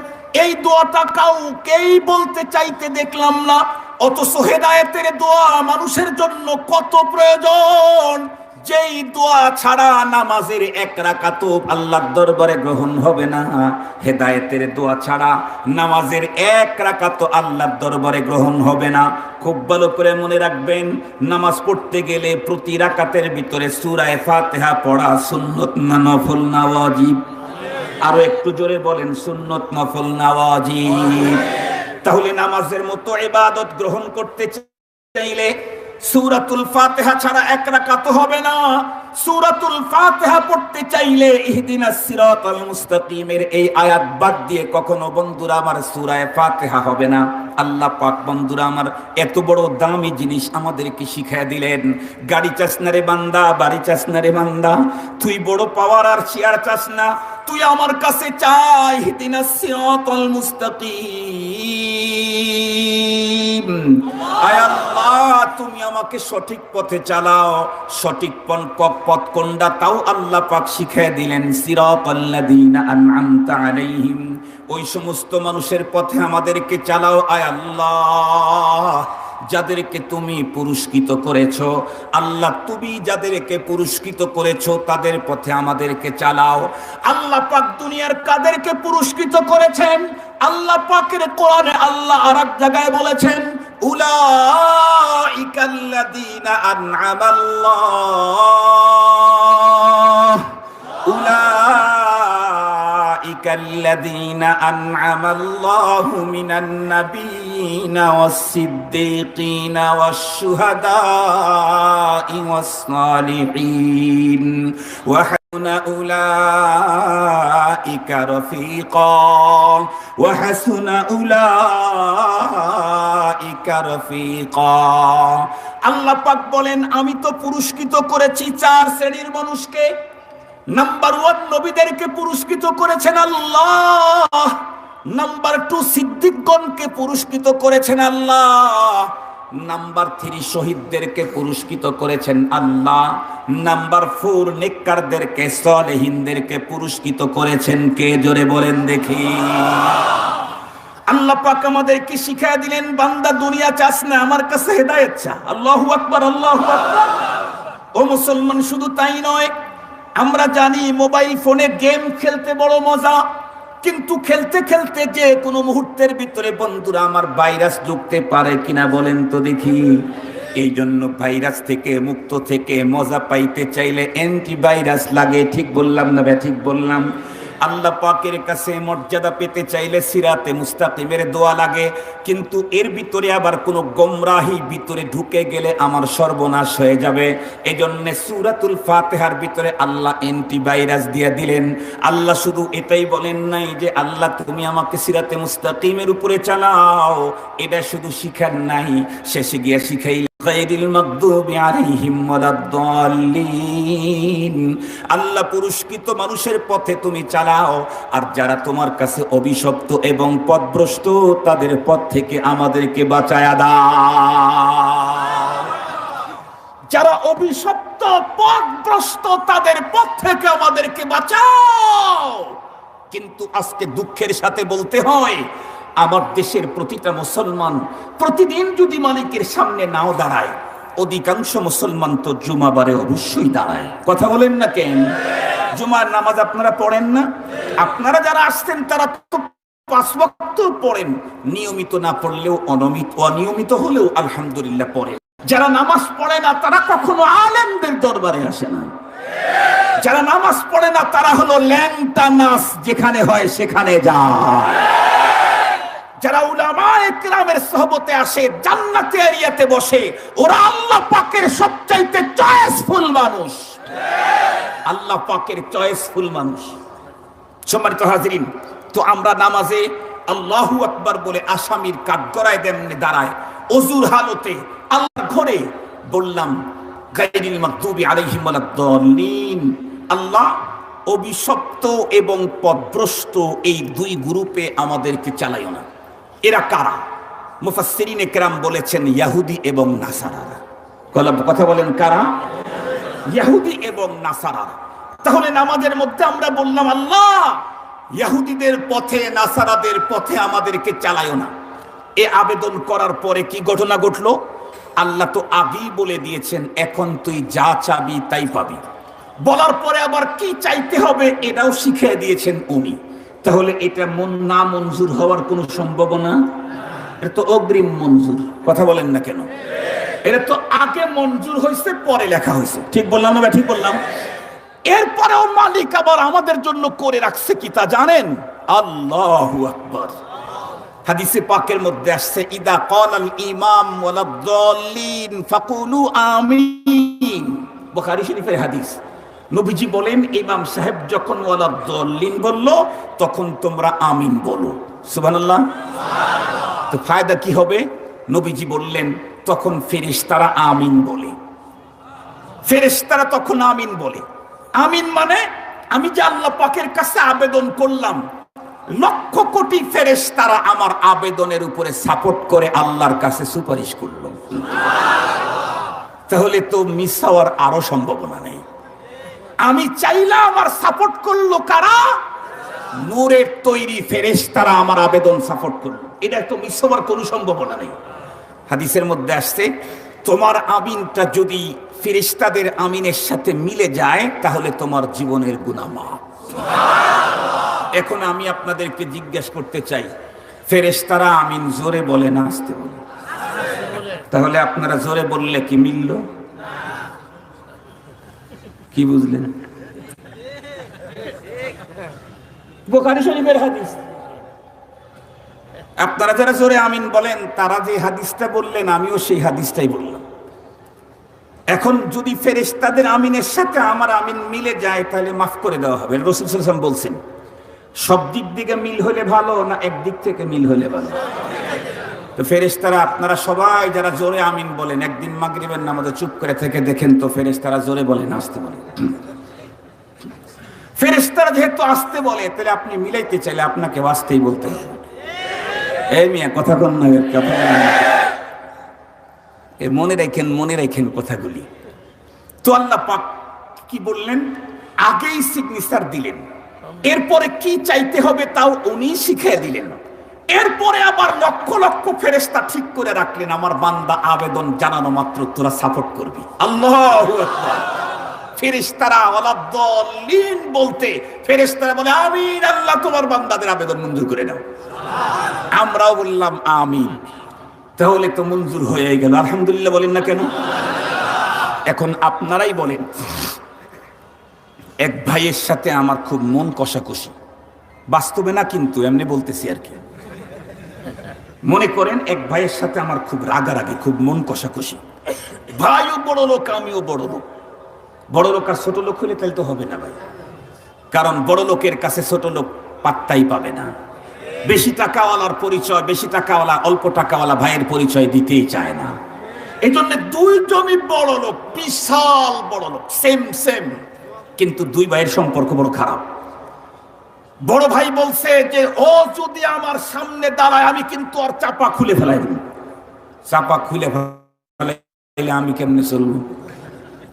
এই দোয়াটা কাউকেই বলতে চাইতে দেখলাম না। অথচ হেদায়েতের দোয়া মানুষের জন্য কত প্রয়োজন, যেই দোয়া ছাড়া নামাজের 1 রাকাতও আল্লাহর দরবারে গ্রহণ হবে না। হেদায়েতের দোয়া ছাড়া নামাজের 1 রাকাতও আল্লাহর দরবারে গ্রহণ হবে না। খুব ভালো করে মনে রাখবেন, নামাজ পড়তে গেলে প্রতি রাকাতের ভিতরে সূরা ফাতিহা পড়া সুন্নত না নফল না ওয়াজিব? আরো একটু জোরে বলেন, সুন্নত নফল না ওয়াজিব? তাহলে নামাজের মতো ইবাদত গ্রহণ করতে চাইলে সূরাতুল ফাতিহা ছাড়া 1 রাকাত হবে না। সূরাতুল ফাতিহা পড়তে চাইলে ইহদিনাস সিরাতাল মুস্তাকিমের এই আয়াত বাদ দিয়ে কখনো বন্ধুরা আমার সূরা ফাতিহা হবে না। আল্লাহ পাক বন্ধুরা আমার এত বড় দামি জিনিস আমাদেরকে শিখিয়ে দিলেন। গাড়ি চাস না রে বান্দা, বাড়ি চাস না রে বান্দা, তুই বড় পাওয়ার আর চেয়ার চাস না, তুই আমার কাছে চাই ইহদিনাস সিরাতাল মুস্তাকিম। আয় আল্লাহ, তুমি আমাকে সঠিক পথে চালাও। সঠিক পথ কোনটা তাও আল্লাহ পাক শিখিয়ে দিলেন, সিরাতাল্লাযীনা আন'আমতা আলাইহিম, ওই সমস্ত মানুষের পথে আমাদেরকে চালাও। আয় আল্লাহ, যাদেরকে তুমি পুরস্কৃত করেছো, আল্লাহ তুমি যাদেরকে পুরস্কৃত করেছো তাদের পথে আমাদেরকে চালাও। আল্লাহ পাক দুনিয়ার কাদেরকে পুরস্কৃত করেছেন? আল্লাহ পাকের কোরআনে আল্লাহ আরেক জায়গায় বলেছেন, উলাইকাল্লাযীনা আন'আমাল্লাহ উলাইকাল্লাযীনা আন'আমাল্লাহু মিনান নাবিয়্যিনা ওয়াস-সিদ্দীকিনা ওয়াশ-শুহাদা'i ওয়াস-সালিহিন ওয়া হাসুনা উলাইকা রাফীকা ওয়া হাসুনা উলাইকা রাফীকা। আল্লাহ পাক বলেন, আমি তো পুরস্কৃত করেছি 4 শ্রেণীর মানুষকে। নাম্বার 1 নবীদেরকে পুরস্কৃত করেছেন আল্লাহ। নাম্বার 2 সিদ্দিকগণকে পুরস্কৃত করেছেন আল্লাহ। নাম্বার 3 শহীদদেরকে পুরস্কৃত করেছেন আল্লাহ। নাম্বার 4 নেককারদেরকে, সালেহিনদেরকে পুরস্কৃত করেছেন কে? জোরে বলেন দেখি। আল্লাহ পাক আমাদেরকে শিখিয়ে দিলেন, বান্দা দুনিয়া চাস না, আমার কাছে হেদায়েত চা। আল্লাহু আকবার, আল্লাহু আকবার। ও মুসলমান, শুধু তাই নয়, আমরা জানি মোবাইল ফোনে গেম খেলতে বড় মজা, কিন্তু খেলতে খেলতে যে কোনো মুহূর্তের ভিতরে বন্ধুরা আমার ভাইরাস ঢুকতে পারে কিনা বলেন তো দেখি। এই জন্য ভাইরাস থেকে মুক্ত থেকে মজা পাইতে চাইলে অ্যান্টিভাইরাস লাগে। ঠিক বললাম না ভাই? ঠিক বললাম। আল্লাহ পাকের কাছে মর্যাদা পেতে চাইলে সিরাতে মুস্তাকিমের দোয়া লাগে, কিন্তু এর ভিতরে আবার কোনো গোমরাহি ভিতরে ঢুকে গেলে আমার সর্বনাশ হয়ে যাবে। এজন্য সূরাতুল ফাতিহার ভিতরে আল্লাহ অ্যান্টিভাইরাস দিয়ে দিলেন। আল্লাহ শুধু এটাই বলেন নাই যে আল্লাহ তুমি আমাকে সিরাতে মুস্তাকিমের উপরে চালাও, এটা শুধু শিখান নাই, শেষে গিয়ে শিখাইলেন গায়রিল মাগদুবি আলাইহিম ওয়ালাদ-দাল্লিন। আল্লাহ পুরস্কৃত মানুষের পথে তুমি চালাও, আর যারা তোমার কাছে অভিশপ্ত এবং পথভ্রষ্ট তাদের পথ থেকে আমাদেরকে বাঁচায়া দাও। যারা অভিশপ্ত পথভ্রষ্ট তাদের পথ থেকে আমাদেরকে বাঁচাও। কিন্তু আজকে দুঃখের সাথে বলতে হয়, আমার দেশের প্রতিটা মুসলমান প্রতিদিন যদি মালিকের সামনে নাও দাঁড়ায়, অধিকাংশ মুসলমান তো জুমাবারে অবশ্যই দাঁড়ায়। কথা বলেন না কেন? জুমার নামাজ আপনারা পড়েন না? আপনারা যারা আসছেন তারা তো 5 ওয়াক্ত পড়েন, নিয়মিত না পড়লেও অনিয়মিত হলেও আলহামদুলিল্লাহ পড়েন। যারা নামাজ পড়ে না তারা কখনো আলেমদের দরবারে আসে না। যারা নামাজ পড়ে না তারা হলো ল্যাংটা নাস, যেখানে হয় সেখানে যায়। যারা উলামায়ে কিরামের সোহবতে আসে, জান্নাতে এরিয়াতে বসে, ওরা আল্লাহ পাকের সবচাইতে চয়েসফুল মানুষ। আল্লাহ পাকের চয়েসফুল মানুষ। সম্মানিত হাজিরিন, তো আমরা নামাজে আল্লাহু আকবার বলে আসামির কাঠগড়ায় তেমনি দাঁড়ায়, ওযুর হালতে আল্লাহর ঘরে বললাম গায়রিল মাগদুবি আলাইহিম ওয়ালাদ-দাল্লিন। আল্লাহ অভিশপ্ত এবং পথভ্রষ্ট এই 2 গ্রুপে আমাদেরকে চালাইও না। এরা কারা? মুফাসসিরিনে কেরাম বলেছেন ইহুদি এবং নাসারারা। কথা বলেন কারা? ইহুদি এবং নাসারারা। তাহলে নামাজের মধ্যে আমরা বললাম আল্লাহ ইহুদিদের পথে নাসারাদের পথে আমাদেরকে চালাইও না। এ আবেদন করার পরে কি ঘটনা ঘটলো? আল্লাহ তো আগেই বলে দিয়েছেন, এখন তুই যা চাবি তাই পাবি। বলার পরে আবার কি চাইতে হবে এটাও শিখিয়ে দিয়েছেন উনি। তাহলে এটা না মঞ্জুর হওয়ার কোনো সম্ভাবনা? এটা তো অগ্রিম মঞ্জুর। কথা বলেন না কেন? এটা তো আগে মঞ্জুর হয়েছে, পরে লেখা হয়েছে। ঠিক বললাম না? ঠিক বললাম। এরপরেও মালিক আবার আমাদের জন্য করে রাখছে কি তা জানেন? আল্লাহু আকবার। হাদিসে পাকের মধ্যে আসছে, ইদা ক্বালাল ইমাম ওয়ালাদ-দাল্লিন ফাকুলু আমিন। বুখারী শরীফের হাদিস। নবীজি বলেন, ইমাম সাহেব যখন ওয়ালাদ-দাল্লিন বলল তখন তোমরা আমিন বলো। সুবহানাল্লাহ। তো ফায়দা কি হবে? নবীজি বললেন তখন ফেরেশতারা আমিন বলে। ফেরেশতারা তখন আমিন বলে। আমিন মানে আমি যে আল্লাহ পাকের কাছে আবেদন করলাম, লক্ষ কোটি ফেরেশতারা আমার আবেদনের উপরে সাপোর্ট করে আল্লাহর কাছে সুপারিশ করলো। তাহলে তো মিস হওয়ার আরো সম্ভাবনা নেই। আমি চাইলাম আমার সাপোর্ট করলো কারা? নূরের তৈরি ফেরেশতারা আমার আবেদন সাপোর্ট করলো। এটা তো মিস হওয়ার কোনো সম্ভাবনা নেই। হাদিসের মধ্যে আসছে, তোমার আমিনটা যদি ফেরেশতাদের আমিনের সাথে মিলে যায় তাহলে তোমার জীবনের গুনাহ মাফ। এখন আমি আপনাদেরকে জিজ্ঞেস করতে চাই, ফেরেশতারা আমিন জোরে বলে না আস্তে বলে? তাহলে আপনারা জোরে বললে কি মিলল? কি বুঝলেন? বুখারী শরীফের হাদিস। আপনারা যারা জোরে আমিন বলেন তারা যে হাদিসটা বললেন আমিও সেই হাদিসটাই বললাম। এখন যদি ফেরেশতাদের আমিনের সাথে আমার আমিন মিলে যায় তাহলে মাফ করে দেওয়া হবে। রাসূল সাল্লাল্লাহু আলাইহি ওয়াসাল্লাম বলছেন সব দিক থেকে মিল হলে ভালো না একদিক থেকে মিল হলে ভালো? তো ফেরেশতারা আপনারা সবাই যারা জোরে আমিন বলেন একদিন মাগরিবের নামাজে চুপ করে থেকে দেখেন তো ফেরেশতারা জোরে বলেন আসতে বলেন? ফেরেশতারা যেহেতু আসতে বলে তাহলে আপনি মিলাইতে চাইলে আপনাকে আসতেই বলতে হবে। এই মিয়া কথা কোন না কথা এ মনে রাখেন কথাগুলি। তো আল্লাহ পাক কি বললেন? আগেই সিগনেচার দিলেন, এরপরে কি চাইতে হবে তাও উনি শিখিয়ে দিলেন। এরপরে আবার লক্ষ লক্ষ ফেরেশতা ঠিক করে রাখলেন আমার বান্দা আবেদন জানানো মাত্র তোরা সাপোর্ট করবি। আল্লাহু আকবার। ফেরেশতারা ওয়ালাদ-দাল্লিন বলতে ফেরেশতারা বলে আমিন, আল্লাহ তোমার বান্দাদের আবেদন মঞ্জুর করে নাও। আমরাও বললাম আমিন, তাহলে তো মঞ্জুর হয়ে গেল। আলহামদুলিল্লাহ বলেন না কেন? এখন আপনারাই বলেন, এক ভাইয়ের সাথে আমার খুব মন কষাকষি, বাস্তবে না কিন্তু এমনি বলতেছি আর কি। মনে করেন এক ভাইয়ের সাথে আমার খুব রাগারাগি, খুব মন কষাকষি। ভাইও বড় লোক, আমিও বড় লোক। বড় লোক আর ছোট লোক হলে তাহলে তো হবে না ভাই, কারণ বড় লোকের কাছে ছোট লোক পাত্তাই পাবে না। বেশি টাকাওয়ালার পরিচয়, বেশি টাকাওয়ালা অল্প টাকাওয়ালা ভাইয়ের পরিচয় দিতেই চায় না। এই জন্য দুইজনই বড় লোক, বিশাল বড় লোক, সেম, কিন্তু দুই ভাইয়ের সম্পর্ক বড় খারাপ। বড় ভাই বলছে যে ও যদি আমার সামনে দাঁড়ায় আমি কিন্তু আর চাপা খুলে ফেলাই দেব। চাপা খুলে ফেলাইলে আমি কেমনে চলবো?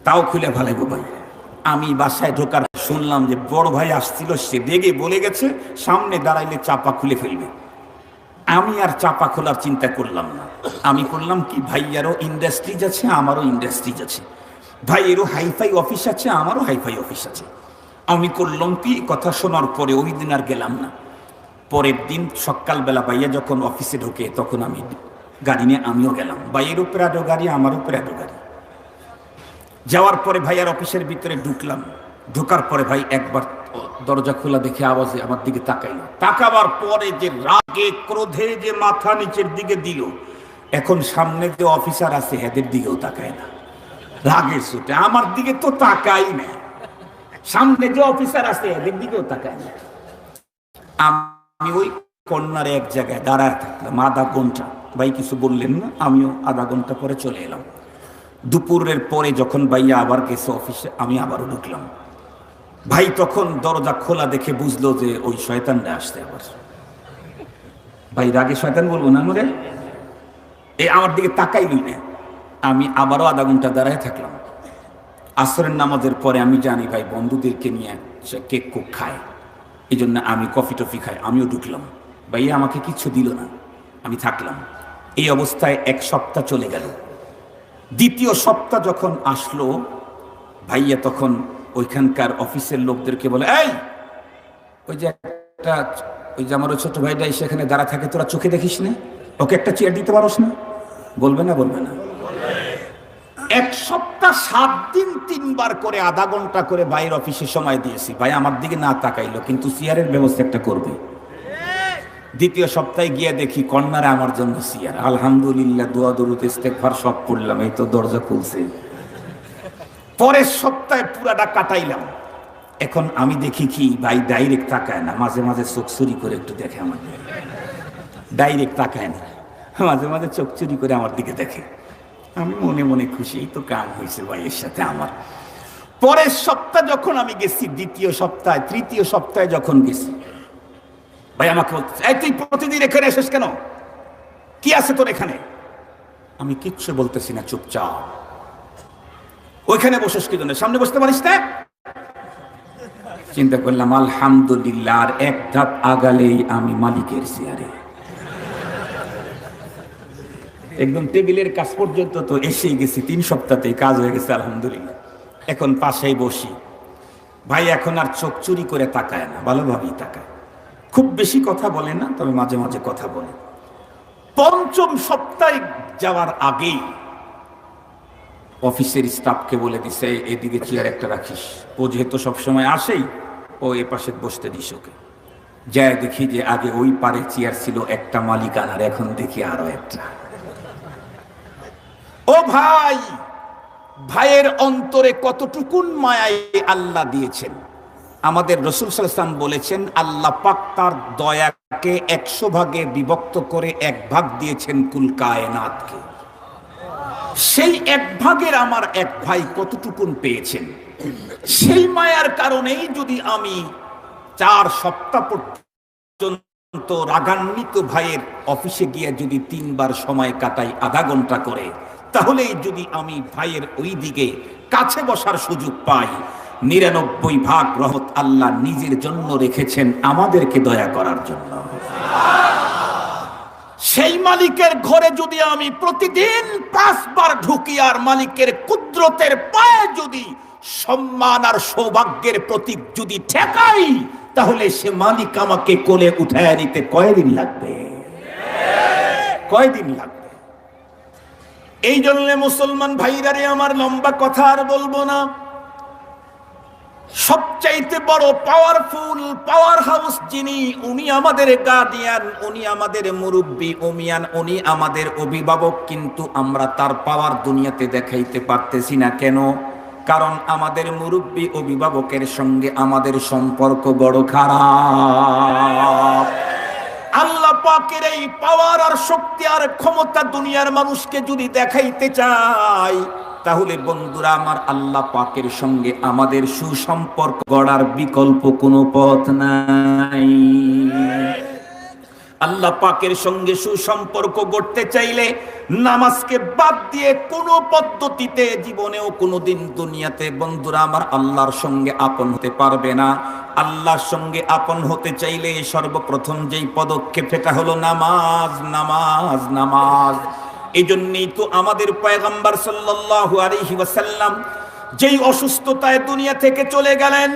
তাও খুলে ফেলাইবো ভাই। আমি বাসায় ঢোকার শুনলাম যে বড় ভাই আসছিল, সে রেগে বলে গেছে সামনে দাঁড়াইলে চাপা খুলে ফেলবে। আমি আর চাপা খোলার চিন্তা করলাম না। আমি করলাম কি, ভাইয়ারও ইন্ডাস্ট্রিজ আছে, আমারও ইন্ডাস্ট্রিজ আছে, ভাইয়েরও হাইফাই অফিস আছে, আমারও হাইফাই অফিস আছে। আমি করলাম কি, কথা শোনার পরে ওই দিন আর গেলাম না। পরের দিন সকালবেলা ভাইয়া যখন অফিসে ঢোকে তখন আমি গাড়ি নিয়ে আমিও গেলাম। ভাইয়েরও প্রাডো গাড়ি, আমারও প্রাডো গাড়ি। যাওয়ার পরে ভাইয়ার অফিসের ভিতরে ঢুকলাম। ঢোকার পরে ভাই একবার দরজা খোলা দেখে আওয়াজে আমার দিকে তাকাইলো। তাকাবার পরে যে রাগে ক্রোধে যে মাথা নিচের দিকে দিল, এখন সামনে যে অফিসার আছে এদের দিকেও তাকায় না, রাগের চোটে আমার দিকে তো তাকাই না। সামনে যে অফিসার আছে এদের দিকেও তাকায় না। আমি ওই কর্নারে এক জায়গায় দাঁড়ায় থাকলাম আধা ঘন্টা। ভাই কিছু বললেন না, আমিও আধা ঘন্টা পরে চলে এলাম। দুপুরের পরে যখন ভাইয়া আবার গেছে অফিসে, আমি আবারও ঢুকলাম। ভাই তখন দরজা খোলা দেখে বুঝলো যে ওই শয়তানটা আসতে আবার। ভাই রাগে শয়তান বলবো না মরে, এই আমার দিকে তাকাইলই না। আমি আবারও আধা ঘন্টা দাঁড়ায় থাকলাম। আসরের নামাজের পরে আমি জানি ভাই বন্ধুদেরকে নিয়ে সে কেক কুক খায়, এই জন্য আমি কফি টফি খাই। আমিও ঢুকলাম। ভাইয়া আমাকে কিচ্ছু দিল না, আমি থাকলাম। এই অবস্থায় এক সপ্তাহ চলে গেল। দ্বিতীয় সপ্তাহ যখন আসলো, ভাইয়া তখন ওইখানকার অফিসের লোকদেরকে বলে, এই ওই যে একটা ওই যে আমার ছোট ভাইটা সেখানে দাঁড়া থাকে, তোরা চোখে দেখিস না, ওকে একটা চেয়ার দিতে পারোস না? বলবে না? বলবে না। এক সপ্তাহ 7 দিন 3 বার করে আধা ঘন্টা করে ভাইয়ের অফিসে সময় দিয়েছি। ভাই আমার দিকে না তাকাইলো, কিন্তু চেয়ারের ব্যবস্থা একটা করবে। দ্বিতীয় সপ্তাহে গিয়ে দেখি কর্নারে আমার জন্য চেয়ার। আলহামদুলিল্লাহ, দোয়া দরুদ ইস্তেগফার সব পড়লাম, এই তো দরজা খুলছে। পরের সপ্তাহে পুরাটা কাটাইলাম। এখন আমি দেখি কি, ভাই ডাইরেক্ট তাকায় না, মাঝে মাঝে চোখ চুরি করে একটু দেখে আমার দিকে। ডাইরেক্ট তাকায় না, মাঝে মাঝে চোখ চুরি করে আমার দিকে দেখে। আমি মনে মনে খুশি, এই তো কাম হয়েছে ভাইয়ের সাথে আমার। পরের সপ্তাহ যখন আমি গেছি, দ্বিতীয় সপ্তাহে তৃতীয় সপ্তাহে যখন গেছি, ভাই আমাকে বলছে, এই তুই প্রতিদিন এখানে এসেছিস কেন? কি আছে তোর এখানে? আমি কিচ্ছু বলতেছি না, চুপচাপ। ওইখানে বসেস কি জন্য? সামনে বসতে পারিস না? চিন্তা করলাম আলহামদুলিল্লাহ, আর এক ধাপ আগালেই আমি মালিকের চেয়ারে। একদম টেবিলের কাজ পর্যন্ত তো এসেই গেছি, 3 সপ্তাহতেই কাজ হয়ে গেছে আলহামদুলিল্লাহ। এখন পাশেই বসি। ভাই এখন আর চোখ চুরি করে তাকায় না, ভালোভাবেই তাকায়। খুব বেশি কথা বলে না, তবে মাঝে মাঝে কথা বলে। 5ম সপ্তাহে যাওয়ার আগেই অফিসের স্টাফকে বলে দিছে, এদিকে চেয়ার একটা রাখিস। ও যেহেতু সবসময় আসেই, ও এ পাশে বসতে দিস ওকে। যায় দেখি যে আগে ওই পারে চেয়ার ছিল একটা মালিকানার, এখন দেখি আরো একটা। ও ভাই, ভাইয়ের অন্তরে কতটুকুন মায়ায় আল্লাহ দিয়েছেন। আমাদের রাসূল সাল্লাল্লাহু আলাইহি ওয়াসাল্লাম বলেছেন, আল্লাহ পাক তার দয়াকে 100 ভাগে বিভক্ত করে 1 ভাগ দিয়েছেন কুল কায়নাতকে। সেই 1 ভাগের আমার 1 ভাই কতটুকুন পেয়েছেন, সেই মায়ার কারণেই যদি আমি 4 সপ্তাহ পর্যন্ত রাগান্বিত ভাইয়ের অফিসে গিয়ে যদি 3 বার সময় কাটাই আধা ঘন্টা করে, তাহলেই যদি আমি ভাইয়ের ওই দিকে কাছে বসার সুযোগ পাই, 99 ভাগ রহমত আল্লাহ নিজের জন্য রেখেছেন, আমাদেরকে দয়া করার জন্য। সেই মালিকের ঘরে যদি আমি প্রতিদিন 5 বার ঢুকি আর মালিকের কুদরতের পায়ে যদি সম্মান আর সৌভাগ্যের প্রতীক যদি ঠেকাই, তাহলে সে মালিক আমাকে কোলে উঠায় নিতে কয়দিন লাগবে? কয়দিন লাগবে? এই জন্য মুসলমান ভাইরারে আমার, লম্বা কথা আর বলবো না, সবচাইতে বড় পাওয়ারফুল পাওয়ার হাউস যিনি, উনি আমাদের গার্ডিয়ান, উনি আমাদের মুরব্বী, উনি আমাদের অভিভাবক, কিন্তু আমরা তার পাওয়ার দুনিয়াতে দেখাইতে পারতেছি না। কেন? কারণ আমাদের মুরব্বী অভিভাবকের সঙ্গে আমাদের সম্পর্ক বড় খারাপ। আল্লাহ পাকের এই পাওয়ার আর শক্তি আর ক্ষমতা দুনিয়ার মানুষকে যদি দেখাইতে চাই, তাহলে বন্ধুরা আমার, আল্লাহ পাকের সঙ্গে আমাদের সুসম্পর্ক গড়ার বিকল্প কোনো পথ নাই। আল্লাহ পাকের সঙ্গে সুসম্পর্ক গড়তে চাইলে নামাজকে বাদ দিয়ে কোনো পদ্ধতিতে জীবনেও কোনোদিন দুনিয়াতে বন্ধুরা আমার আল্লাহর সঙ্গে আপন হতে পারবে না। আল্লাহর সঙ্গে আপন হতে চাইলে সর্বপ্রথম যেই পদক্ষেপ, সেটা হলো নামাজ, নামাজ, নামাজ। এই জন্যই তো আমাদের পয়গম্বর সাল্লাল্লাহু আলাইহি ওয়াসাল্লাম যেই অসুস্থতায় দুনিয়া থেকে চলে গেলেন,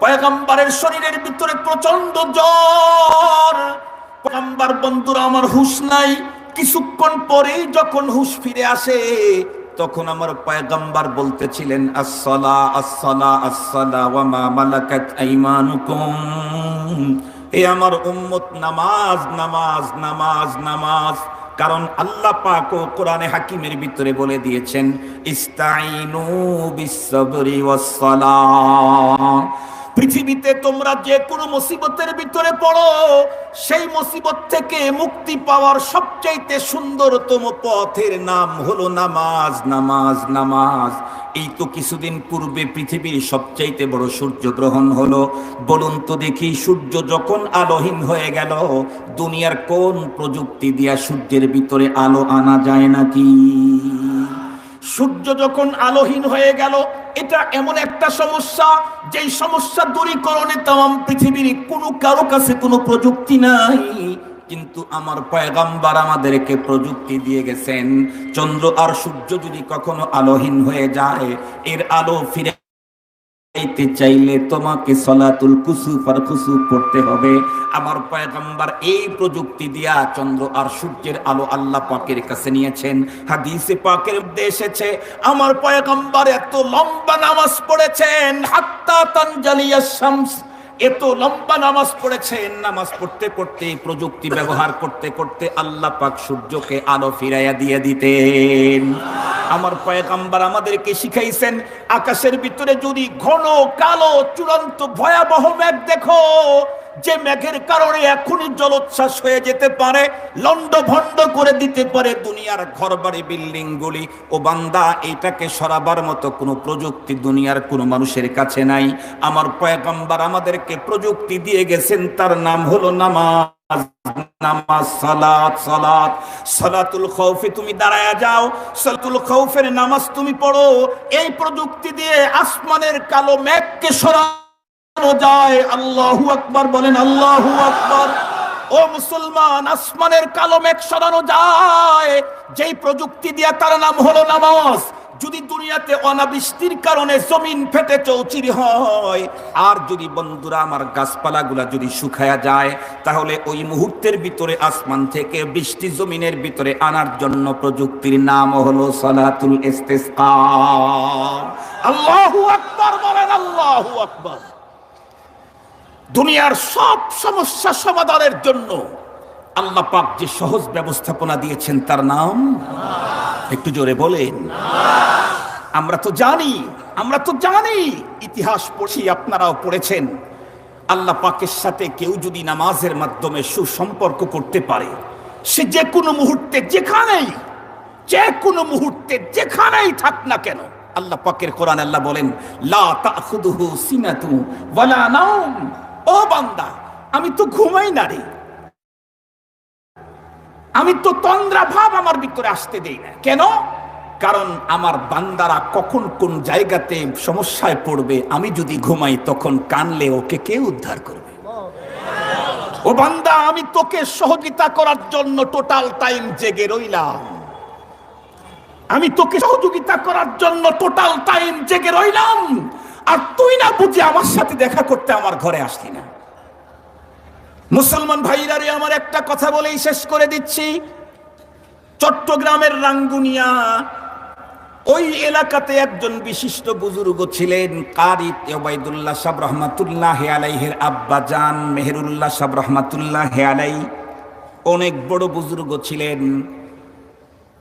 পয়গম্বরের শরীরের ভিতরে প্রচন্ড জ্বর। পয়গম্বর বন্ধুরা আমার হুঁশ নাই, কিছুক্ষণ পরেই যখন হুঁশ ফিরে আসে, তখন আমার পয়গম্বর বলতেছিলেন, আসসালা আসসালা আসসালা ওয়া মা মালাকাত আইমানুকুম, এ আমার উম্মত, নামাজ, নামাজ, নামাজ, নামাজ। কারণ আল্লাহ পাক ও কোরআনে হাকিমের ভিতরে বলে দিয়েছেন, ইস্তাইনু বিসসবরি ওয়াস সালাহ। পৃথিবীতে তোমরা যে কোনো মুসিবতের ভিতরে পড়ো, সেই মুসিবত থেকে মুক্তি পাওয়ার সবচাইতে সুন্দরতম পথের নাম হলো নামাজ, নামাজ, নামাজ। এই তো কিছুদিন পূর্বে পৃথিবীর সবচাইতে বড় সূর্যগ্রহণ হলো। বলুন তো দেখি, সূর্য যখন আলোহীন হয়ে গেল, দুনিয়ার কোন প্রযুক্তি দিয়া সূর্যের ভিতরে আলো আনা যায় নাকি? সূর্য যখন আলোহীন হয়ে গেল, এটা এমন একটা সমস্যা, যেই সমস্যা দূরীকরণে তাম পৃথিবীর কোনো কারো কাছে কোনো প্রযুক্তি নাই। কিন্তু আমার পয়গম্বর আমাদেরকে প্রযুক্তি দিয়ে গেছেন। চন্দ্র আর সূর্য যদি কখনো আলোহীন হয়ে যায়, এর আলো ফিরে চাইলে তোমাকে সলাতুল কুসুফ আর খুসুফ পড়তে হবে। আমার পয়গম্বর এই প্রযুক্তি দিয়া চন্দ্র আর সূর্যের আলো আল্লাহ পাকের কাছে নিয়েছেন। হাদিসে পাকের মধ্যে এসেছে, আমার পয়গম্বর এত লম্বা নামাজ পড়েছেন, হাত্তা তানজালিয়াস শামস, এত লম্বা নামাজ পড়েছেন, নামাজ পড়তে পড়তে প্রযুক্তি ব্যবহার করতে করতে আল্লাহ পাক সূর্যকে আলো ফিরাইয়া দিয়ে দিতেন। আমার পয়গম্বর আমাদেরকে শিখাইছেন, আকাশের ভিতরে যদি ঘন কালো চূড়ান্ত ভয়াবহ মেঘ দেখো, যে মেঘের কারণে এখনই জলোচ্ছ্বাস হয়ে যেতে পারে, লন্ডভন্ড করে দিতে পারে দুনিয়ার ঘরবাড়ি বিল্ডিং গুলি, ও বান্দা, এটাকে সরাবার মতো কোনো প্রযুক্তি দুনিয়ার কোনো মানুষের কাছে নাই। আমার পয়গম্বর আমাদেরকে প্রযুক্তি দিয়ে গেছেন, তার নাম হলো নামাজ, নামাজ, সালাত, সালাত। সালাতুল খাউফে তুমি দাঁড়ায়া যাও, সালাতুল খাউফের নামাজ তুমি পড়ো। এই প্রযুক্তি দিয়ে আসমানের কালো মেঘকে সরানো যায়। আল্লাহু আকবার বলেন, আল্লাহু আকবার। ও মুসলমান, আসমানের কালো মেঘ সরানো যায় যেই প্রযুক্তি দিয়ে, তার নাম হলো নামাজ। যদি দুনিয়াতে অনাবৃষ্টির কারণে জমিন ফেটে চৌচির হয়, আর যদি বন্ধুরা আমার গাছপালাগুলা যদি শুকায়া যায়, তাহলে ওই মুহূর্তের ভিতরে আসমান থেকে বৃষ্টি জমিনের ভিতরে আনার জন্য প্রযুক্তির নাম হলো সালাতুল ইস্তিসকা। আল্লাহু আকবার বলেন, আল্লাহু আকবার। দুনিয়ার সব সমস্যা সমাধানের জন্য আল্লাহ পাক যে সহজ ব্যবস্থাপনা দিয়েছেন তার নাম, একটু জোরে বলেন। আমরা তো জানি ইতিহাস পড়ছি, আপনারাও পড়েছেন। আল্লাহ পাকের সাথে কেউ যদি নামাজের মাধ্যমে সুসম্পর্ক করতে পারে, সে যে কোনো মুহূর্তে যেখানেই থাক না কেন, আল্লাহ পাকের কোরআন আল্লাহ বলেন লা তাখুদুহু সিনাতু ওয়ালা নাওম। ও বান্দা, আমি তো ঘুমাই না রে, আমি তো তন্দ্রা ভাব আমার ভিতরে আসতে দেই না। কেন? কারণ আমার বান্দারা কখন কোন জায়গাতে সমস্যায় পড়বে, আমি যদি ঘুমাই তখন কানলে ওকে কে উদ্ধার করবে? ও বান্দা, আমি তোকে সহযোগিতা করার জন্য টোটাল টাইম জেগে রইলাম, আর তুই না বুঝে আমার সাথে দেখা করতে আমার ঘরে আসলি না। মুসলমান ভাইরা রে, আমার একটা কথা বলেই শেষ করে দিচ্ছি। চট্টগ্রামের রাঙ্গুনিয়া ওই এলাকাতে একজন বিশিষ্ট বুজুর্গ ছিলেন, কারি ওবাইদুল্লাহ সাহেব রহমাতুল্লাহ আলাইহির আব্বা জান মেহেরুল্লাহ সাহেব রহমাতুল্লাহ আলাই। অনেক বড় বুজুর্গ ছিলেন।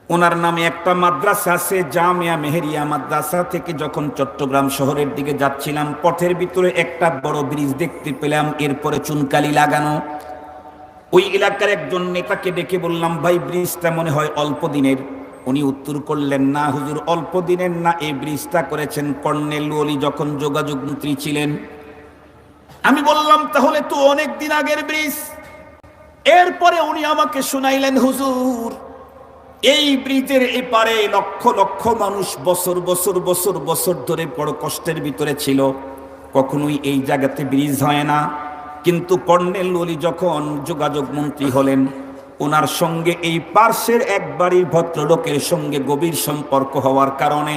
ওনার নামে একটা মাদ্রাসা আছে, জামিয়া মেহেরিয়া মাদ্রাসা। থেকে যখন চট্টগ্রাম শহরের দিকে যাচ্ছিলাম, পথের ভিতরে একটা বড় ব্রিজ দেখতে পেলাম, এরপরে চুনকালি লাগানো। ওই এলাকার একজন নেতাকে ডেকে বললাম, ভাই ব্রিজটা মনে হয় অল্প দিনের। উনি উত্তর করলেন, না হুজুর, অল্প দিনের না, এই ব্রিজটা করেছেন কর্নেল ওলি যখন যোগাযোগ মন্ত্রী ছিলেন। আমি বললাম, তাহলে তো অনেক দিন আগের ব্রিজ। এরপরে উনি আমাকে শুনাইলেন, হুজুর, এই ব্রিজের এপারে লক্ষ লক্ষ মানুষ বছর বছর বছর বছর ধরে বড় কষ্টের ভিতরে ছিল, কখনোই এই জায়গাতে ব্রিজ হয় না। কিন্তু কর্নেল ওলি যখন যোগাযোগ মন্ত্রী হলেন, ওনার সঙ্গে এই পার্শ্বের এক বাড়ির ভদ্রলোকের সঙ্গে গভীর সম্পর্ক হওয়ার কারণে,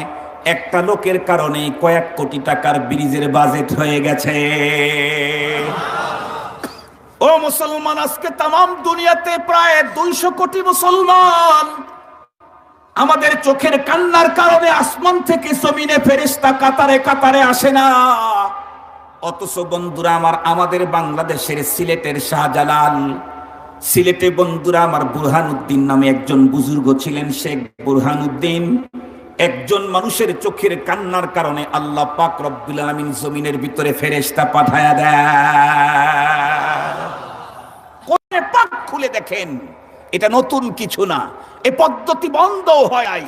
একটা লোকের কারণে কয়েক কোটি টাকার ব্রিজের বাজেট হয়ে গেছে। ও মুসলমান, আজকে তাম দুনিয়াতে প্রায় 200 কোটি মুসলমান। আমাদের চোখের কান্নার কারণে আসমান থেকে জমিনে ফেরেশতা কাতারে কাতারে আসে না। অথচ বন্ধুরা আমার, আমাদের বাংলাদেশের সিলেটের শাহজালাল, সিলেটে বন্ধুরা আমার বুরহানুদ্দিন নামে একজন বুজুর্গ ছিলেন, শেখ বুরহানুদ্দিন। একজন মানুষের চোখের কান্নার কারণে আল্লাহ পাক রব্বুল আলামিন জমিনের ভিতরে ফেরেশতা পাঠায়া দেয়। কোরআনে পাক খুলে দেখেন, এটা নতুন কিছু না, এই পদ্ধতি বন্ধ হয়।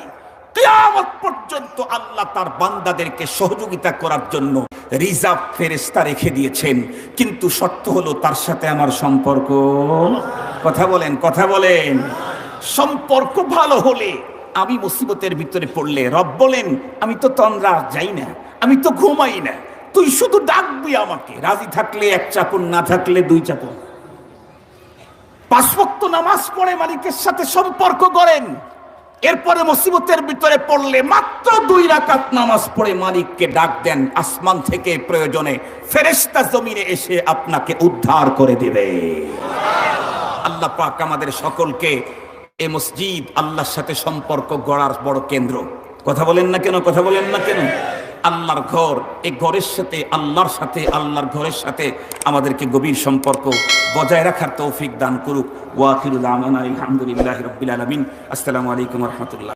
কিয়ামত পর্যন্ত আল্লাহ তার বান্দাদেরকে সহযোগিতা করার জন্য রিজার্ভ ফেরেশতা রেখে দিয়েছেন। কিন্তু শর্ত হলো তার সাথে আমার সম্পর্ক। কথা বলেন। সম্পর্ক ভালো হলে, আমি মুসিবতের ভিতরে পড়লে রব বলেন, আমি তো তন্দ্রা যাই না, আমি তো ঘুমাই না, তুই শুধু ডাকবি আমাকে। রাজি থাকলে 1 চাপন, না থাকলে 2 চাপন। 5 ওয়াক্ত নামাজ পড়ে মালিকের সাথে সম্পর্ক করেন। এরপরে মুসিবতের ভিতরে পড়লে মাত্র 2 রাকাত নামাজ পড়ে মালিককে ডাক দেন। আসমান থেকে প্রয়োজনে ফেরেশতা জমিনে এসে আপনাকে উদ্ধার করে দিবে। আল্লাহ পাক আমাদের সকলকে এই মসজিদ আল্লাহর সাথে সম্পর্ক গড়ার বড় কেন্দ্র। কথা বলেন না কেন? আল্লাহর ঘর, এই ঘরের সাথে আল্লাহর ঘরের সাথে আমাদেরকে গভীর সম্পর্ক বজায় রাখার তৌফিক দান করুক। ওয়া আখিরু দাওয়ানা আলহামদুলিল্লাহি রাব্বিল আলামিন। আসসালামু আলাইকুম ওয়া রাহমাতুল্লাহ।